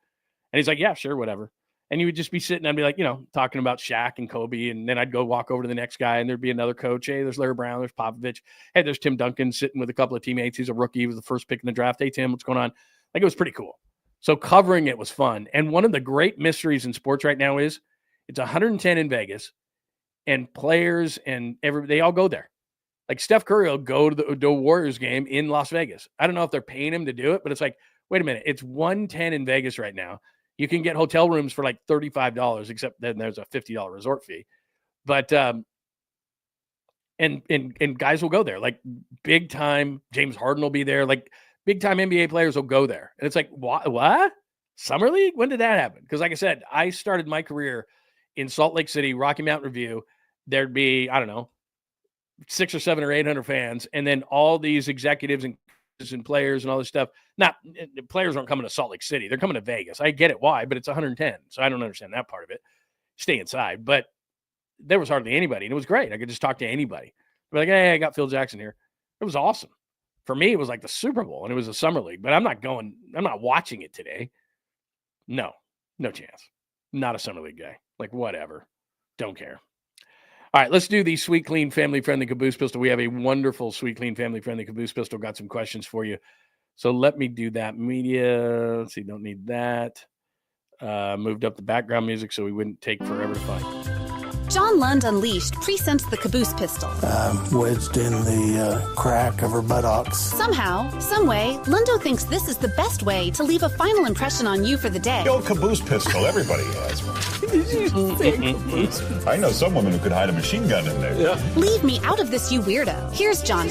And he's like, yeah, sure, whatever. And you would just be sitting, I'd be like, talking about Shaq and Kobe. And then I'd go walk over to the next guy, and there'd be another coach. Hey, there's Larry Brown, there's Popovich. Hey, there's Tim Duncan sitting with a couple of teammates. He's a rookie. He was the first pick in the draft. Hey, Tim, what's going on? Like, it was pretty cool. So covering it was fun. And one of the great mysteries in sports right now is it's 110 in Vegas, and players and they all go there. Like Steph Curry will go to the Warriors game in Las Vegas. I don't know if they're paying him to do it, but it's like, wait a minute, it's 110 in Vegas right now. You can get hotel rooms for like $35, except then there's a $50 resort fee. But and guys will go there, like big time. James Harden will be there, like big time NBA players will go there. And it's like, what? Summer League? When did that happen? Because like I said, I started my career in Salt Lake City, Rocky Mountain Review. There'd be, I don't know, 600 or 700 or 800 fans, and then all these executives and players and all this stuff. Not players aren't coming to Salt Lake City; they're coming to Vegas. I get it why, but it's 110, so I don't understand that part of it. Stay inside, but there was hardly anybody, and it was great. I could just talk to anybody. Be like, hey, I got Phil Jackson here. It was awesome. For me, it was like the Super Bowl, and it was a summer league. But I'm not watching it today. No chance. Not a summer league guy. Like, whatever. Don't care. All right, let's do the Sweet Clean Family Friendly Caboose Pistol. We have a wonderful Sweet Clean Family Friendly Caboose Pistol. Got some questions for you. So let me do that. Media. Let's see, don't need that. Moved up the background music so we wouldn't take forever to find. John Lund Unleashed presents the Caboose pistol. Wedged in the crack of her buttocks. Somehow, someway, Lundo thinks this is the best way to leave a final impression on you for the day. The old Caboose pistol, everybody has one. I know some woman who could hide a machine gun in there. Yeah. Leave me out of this, you weirdo. Here's John.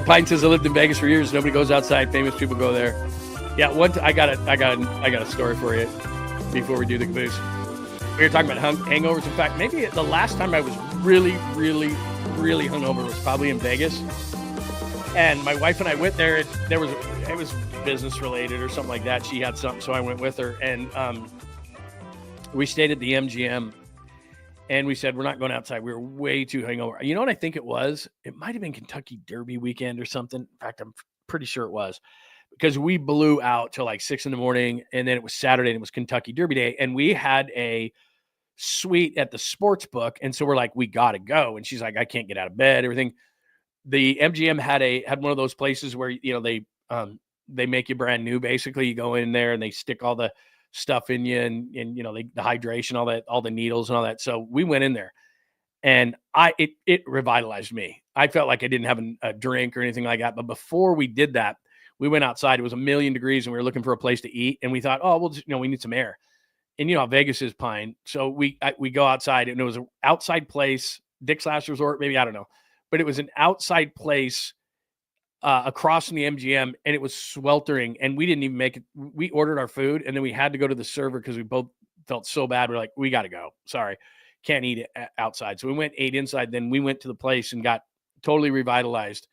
Pine says I lived in Vegas for years. Nobody goes outside. Famous people go there. Yeah, I got a story for you before we do the Caboose. We were talking about hangovers. In fact, maybe the last time I was really, really, really hungover was probably in Vegas. And my wife and I went there. It was business related or something like that. She had something, so I went with her. And we stayed at the MGM. And we said, we're not going outside. We were way too hungover. You know what I think it was? It might have been Kentucky Derby weekend or something. In fact, I'm pretty sure it was. Because we blew out till like 6 a.m. and then it was Saturday and it was Kentucky Derby day. And we had a suite at the sports book. And so we're like, we got to go. And she's like, I can't get out of bed, everything. The MGM had one of those places where, you know, they make you brand new. Basically you go in there and they stick all the stuff in you and you know, the hydration, all the needles and all that. So we went in there and it revitalized me. I felt like I didn't have a drink or anything like that. But before we did that, we went outside. It was 1,000,000 degrees and we were looking for a place to eat. And we thought, oh, we need some air. And you know how Vegas is, Pine. So we go outside and it was an outside place, Dick's Last Resort, maybe, I don't know. But it was an outside place across from the MGM, and it was sweltering, and we didn't even make it. We ordered our food, and then we had to go to the server because we both felt so bad. We're like, we got to go. Sorry, can't eat it outside. So we ate inside. Then we went to the place and got totally revitalized,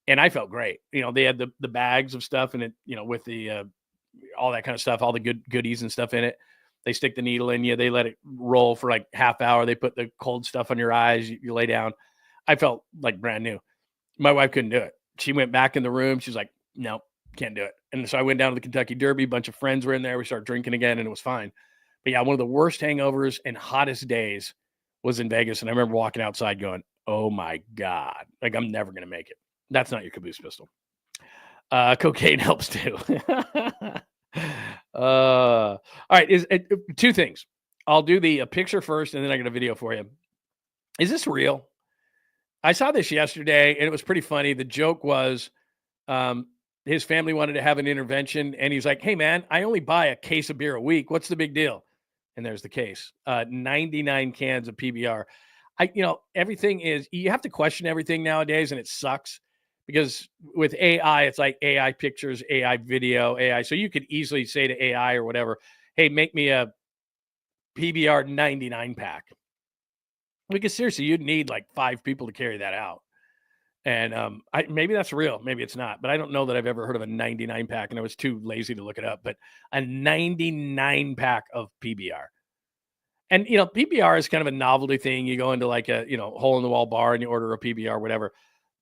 and I felt great. You know, they had the bags of stuff in it, you know, with the all that kind of stuff, all the goodies and stuff in it. They stick the needle in you. They let it roll for like half hour. They put the cold stuff on your eyes. You lay down. I felt like brand new. My wife couldn't do it. She went back in the room. She's like, no, can't do it. And so I went down to the Kentucky Derby. A bunch of friends were in there. We started drinking again, and it was fine. But yeah, one of the worst hangovers and hottest days was in Vegas. And I remember walking outside going, oh my God, like I'm never going to make it. That's not your Caboose pistol. Cocaine helps too. All right. Two things. I'll do the picture first, and then I got a video for you. Is this real? I saw this yesterday, and it was pretty funny. The joke was his family wanted to have an intervention, and he's like, hey, man, I only buy a case of beer a week. What's the big deal? And there's the case. 99 cans of PBR. Everything is – you have to question everything nowadays, and it sucks because with AI, it's like AI pictures, AI video, AI. So you could easily say to AI or whatever, hey, make me a PBR 99 pack. Because seriously, you'd need like 5 people to carry that out. And maybe that's real. Maybe it's not. But I don't know that I've ever heard of a 99 pack, and I was too lazy to look it up. But a 99 pack of PBR. And, PBR is kind of a novelty thing. You go into like a, hole-in-the-wall bar and you order a PBR, whatever.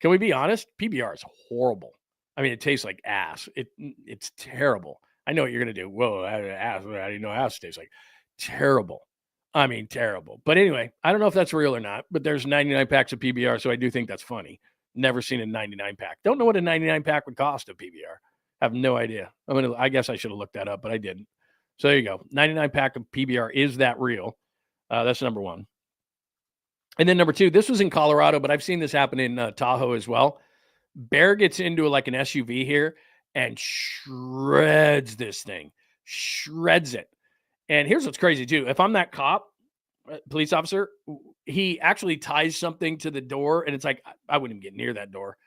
Can we be honest? PBR is horrible. I mean, it tastes like ass. It's terrible. I know what you're going to do. Whoa, ass. I didn't know ass tastes like. Terrible. I mean, terrible. But anyway, I don't know if that's real or not, but there's 99 packs of PBR, so I do think that's funny. Never seen a 99 pack. Don't know what a 99 pack would cost of PBR. Have no idea. I guess I should have looked that up, but I didn't. So there you go. 99 pack of PBR. Is that real? That's number one. And then number two, this was in Colorado, but I've seen this happen in Tahoe as well. Bear gets into like an SUV here and shreds this thing. Shreds it. And here's what's crazy, too. If I'm that cop, police officer, he actually ties something to the door, and it's like, I wouldn't even get near that door.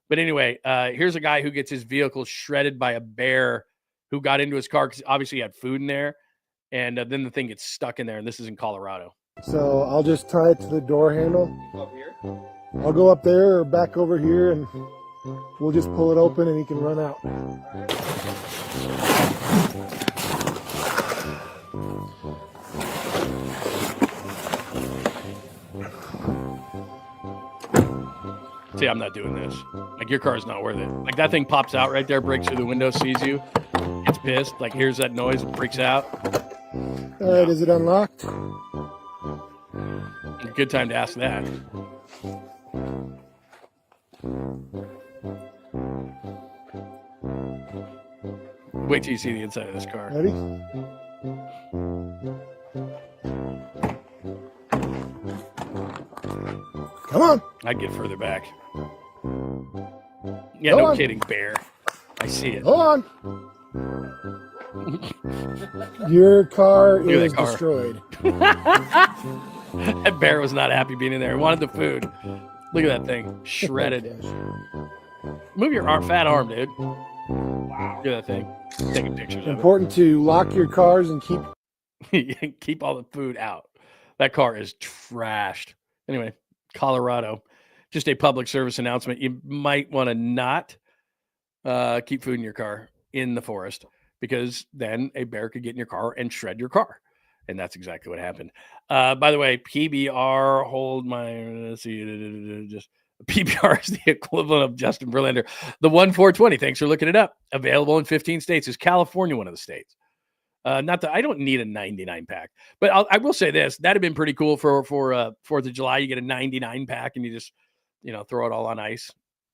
But anyway, here's a guy who gets his vehicle shredded by a bear who got into his car because obviously he had food in there, and then the thing gets stuck in there, and this is in Colorado. So I'll just tie it to the door handle. Up here? I'll go up there or back over here, and we'll just pull it open, and he can run out. See, I'm not doing this. Like, your car is not worth it. Like, that thing pops out right there, breaks through the window, sees you, gets pissed, like, hears that noise, and freaks out. All right, is it unlocked? Good time to ask that. Wait till you see the inside of this car. Ready? Come on. I'd get further back. Yeah, Go no on. kidding, bear. I see it. Hold on. Your car Look at is that car. destroyed. That bear was not happy being in there. He wanted the food. Look at that thing. Shredded. Move your fat arm, dude. Wow. Look at that thing. Taking pictures of Important to lock your cars and keep. it. Keep all the food out. That car is trashed. Anyway, Colorado. Just a public service announcement. You might want to not keep food in your car in the forest, because then a bear could get in your car and shred your car. And that's exactly what happened. By the way, PBR, let's see, just PBR is the equivalent of Justin Verlander. The 1-4-20, thanks for looking it up. Available in 15 states. Is California one of the states? Not that I don't need a 99 pack, but I will say this: that'd have been pretty cool for 4th of July. You get a 99 pack and you just, throw it all on ice.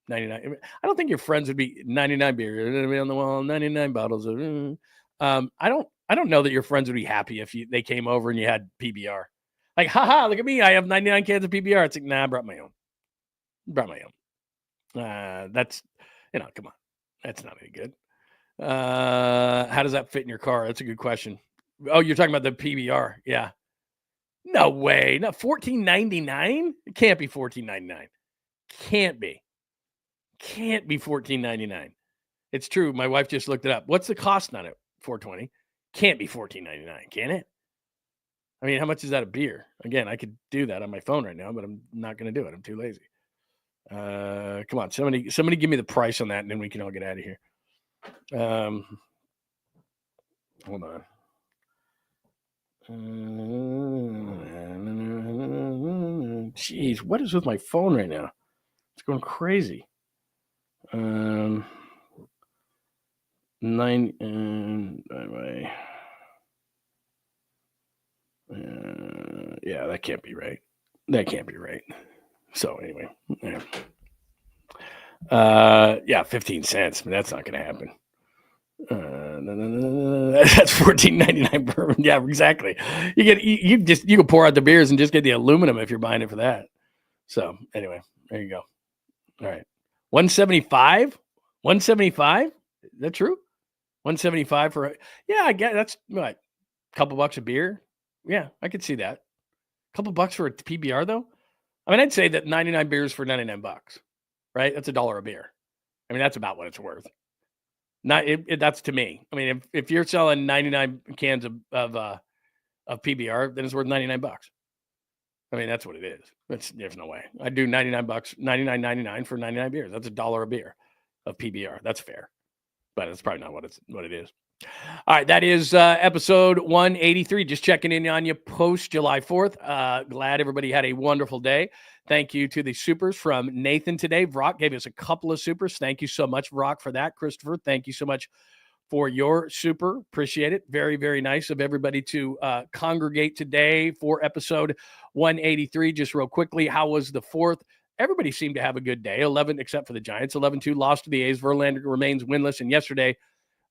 99. I don't think your friends would be 99 beer on the wall, 99 bottles of. I don't know that your friends would be happy if they came over and you had PBR. Like, haha, look at me, I have 99 cans of PBR. It's like, nah, I brought my own. That's, come on, that's not any good. How does that fit in your car? That's a good question. Oh, you're talking about the PBR. Yeah. No way. No, $14.99? It can't be $14.99. Can't be $14.99. It's true. My wife just looked it up. What's the cost on it? $4.20. Can't be $14.99, can it? I mean, how much is that a beer? Again, I could do that on my phone right now, but I'm not going to do it. I'm too lazy. Come on, somebody give me the price on that, and then we can all get out of here. Hold on. Jeez, what is with my phone right now? It's going crazy. 9 yeah, that can't be right. So anyway, yeah, 15 cents, but that's not going to happen. That's $14.99 bourbon. Yeah, exactly. You can pour out the beers and just get the aluminum if you're buying it for that. So anyway, there you go. All right, 175. 175. Is that true? 175 for I get that's what, a couple bucks a beer. Yeah, I could see that. A couple bucks for a PBR though. I mean, I'd say that 99 beers for $99, right? That's $1 a beer. I mean, that's about what it's worth. That's to me. I mean, if you're selling 99 cans of PBR, then it's worth $99. I mean, that's what it is. There's no way. I'd do $99, $99.99 for 99 beers. That's $1 a beer of PBR. That's fair, but it's probably not what it is. All right, that is episode 183. Just checking in on you post July 4th. Glad everybody had a wonderful day. Thank you to the supers from Nathan today. Brock gave us a couple of supers. Thank you so much, Brock, for that. Christopher, thank you so much for your super. Appreciate it. Very, very nice of everybody to congregate today for episode 183. Just real quickly, how was the 4th? Everybody seemed to have a good day. 11, except for the Giants. 11-2 lost to the A's. Verlander remains winless, and yesterday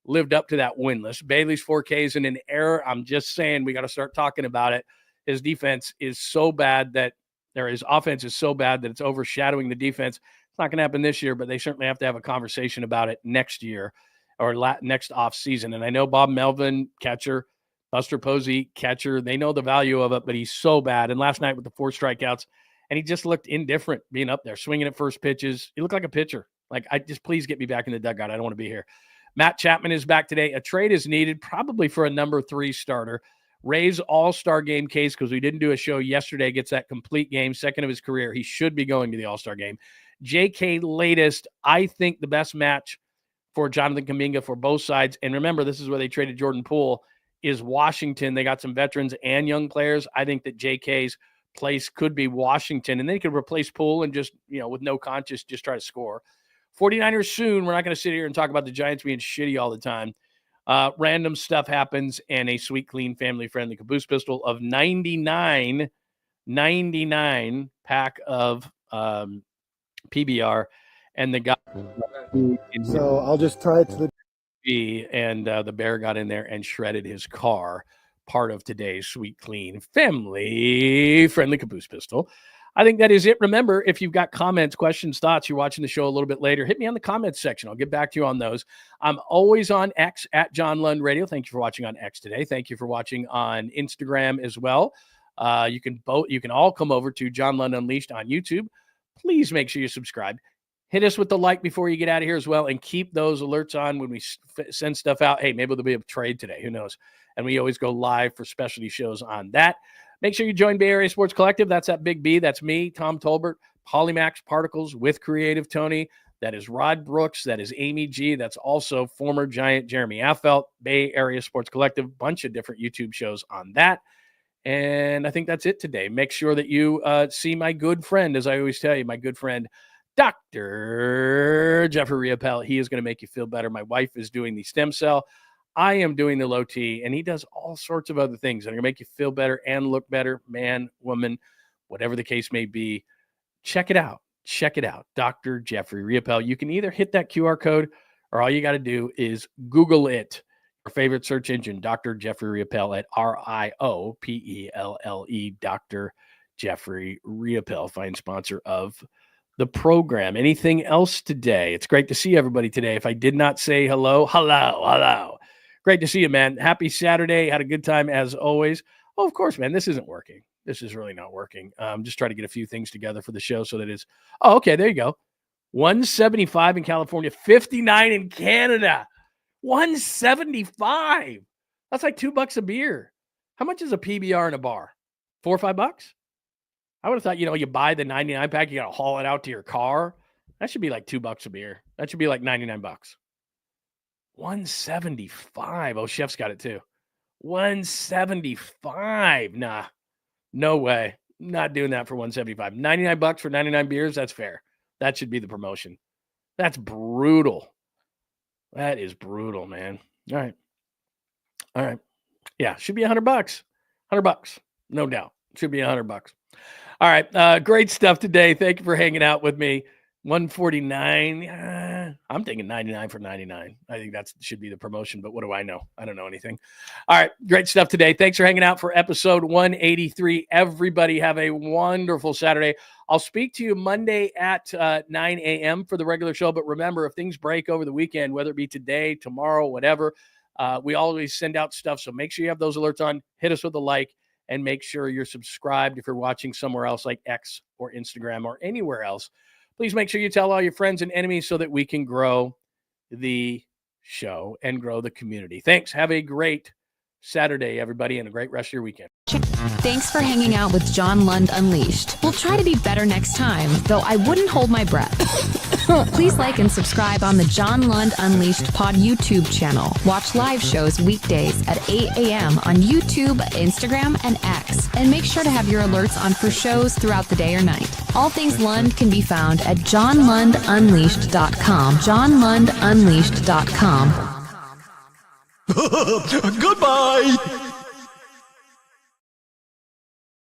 lived up to that winless. Bailey's 4Ks in an error. I'm just saying we got to start talking about it. His defense is so bad his offense is so bad that it's overshadowing the defense. It's not going to happen this year, but they certainly have to have a conversation about it next year or next off season. And I know Bob Melvin, catcher, Buster Posey, catcher, they know the value of it, but he's so bad. And last night with the 4 strikeouts, and he just looked indifferent being up there, swinging at first pitches. He looked like a pitcher. Like, please get me back in the dugout. I don't want to be here. Matt Chapman is back today. A trade is needed probably for a number 3 starter. Ray's all-star game case, because we didn't do a show yesterday, gets that complete game, second of his career. He should be going to the all-star game. JK latest, I think the best match for Jonathan Kuminga for both sides. And remember, this is where they traded Jordan Poole, is Washington. They got some veterans and young players. I think that JK's place could be Washington, and they could replace Poole and just, with no conscience, just try to score. 49ers soon. We're not going to sit here and talk about the Giants being shitty all the time. Random stuff happens, and a sweet, clean, family-friendly Caboose pistol of 99 pack of PBR, and the guy. So I'll just tie it to the. And the bear got in there and shredded his car. Part of today's sweet, clean, family-friendly Caboose pistol. I think that is it. Remember, if you've got comments, questions, thoughts, you're watching the show a little bit later, hit me on the comments section. I'll get back to you on those. I'm always on X at John Lund Radio. Thank you for watching on X today. Thank you for watching on Instagram as well. You can all come over to John Lund Unleashed on YouTube. Please make sure you subscribe. Hit us with the like before you get out of here as well, and keep those alerts on when we send stuff out. Hey, maybe there'll be a trade today. Who knows? And we always go live for specialty shows on that. Make sure you join Bay Area Sports Collective. That's that Big B. That's me, Tom Tolbert, Polymax Particles with Creative Tony. That is Rod Brooks. That is Amy G. That's also former Giant Jeremy Affelt, Bay Area Sports Collective. Bunch of different YouTube shows on that. And I think that's it today. Make sure that you see my good friend, as I always tell you, my good friend, Dr. Jeffrey Riopel. He is going to make you feel better. My wife is doing the stem cell. I am doing the low T, and he does all sorts of other things that are going to make you feel better and look better, man, woman, whatever the case may be. Check it out. Check it out. Dr. Jeffrey Riopel. You can either hit that QR code, or all you got to do is Google it. Your favorite search engine, Dr. Jeffrey Riopel at RIOPELLE, Dr. Jeffrey Riopel, fine sponsor of the program. Anything else today? It's great to see everybody today. If I did not say hello, hello. Great to see you, man. Happy Saturday. Had a good time as always. Oh, of course, man. This isn't working. This is really not working. Just trying to get a few things together for the show so that it's, oh, okay, there you go. 175 in California, 59 in Canada. 175. That's like $2 a beer. How much is a PBR in a bar? $4 or $5? I would have thought, you buy the 99 pack, you got to haul it out to your car. That should be like $2 a beer. That should be like $99. 175. Oh, Chef's got it too. 175. Nah, no way. Not doing that for 175. $99 for 99 beers. That's fair. That should be the promotion. That's brutal. That is brutal, man. All right. Yeah, should be $100. $100, no doubt. Should be $100. All right, great stuff today. Thank you for hanging out with me. 149. I'm thinking 99 for 99. I think that should be the promotion, but what do I know? I don't know anything. All right, great stuff today. Thanks for hanging out for episode 183. Everybody have a wonderful Saturday. I'll speak to you Monday at 9 a.m. for the regular show, but remember, if things break over the weekend, whether it be today, tomorrow, whatever, we always send out stuff, so make sure you have those alerts on. Hit us with a like, and make sure you're subscribed if you're watching somewhere else like X or Instagram or anywhere else. Please make sure you tell all your friends and enemies so that we can grow the show and grow the community. Thanks. Have a great Saturday, everybody, and a great rest of your weekend. Thanks for hanging out with John Lund Unleashed. We'll try to be better next time, though I wouldn't hold my breath. Please like and subscribe on the John Lund Unleashed Pod YouTube channel. Watch live shows weekdays at 8 a.m. on YouTube, Instagram, and X. And make sure to have your alerts on for shows throughout the day or night. All things Lund can be found at johnlundunleashed.com. johnlundunleashed.com. Goodbye!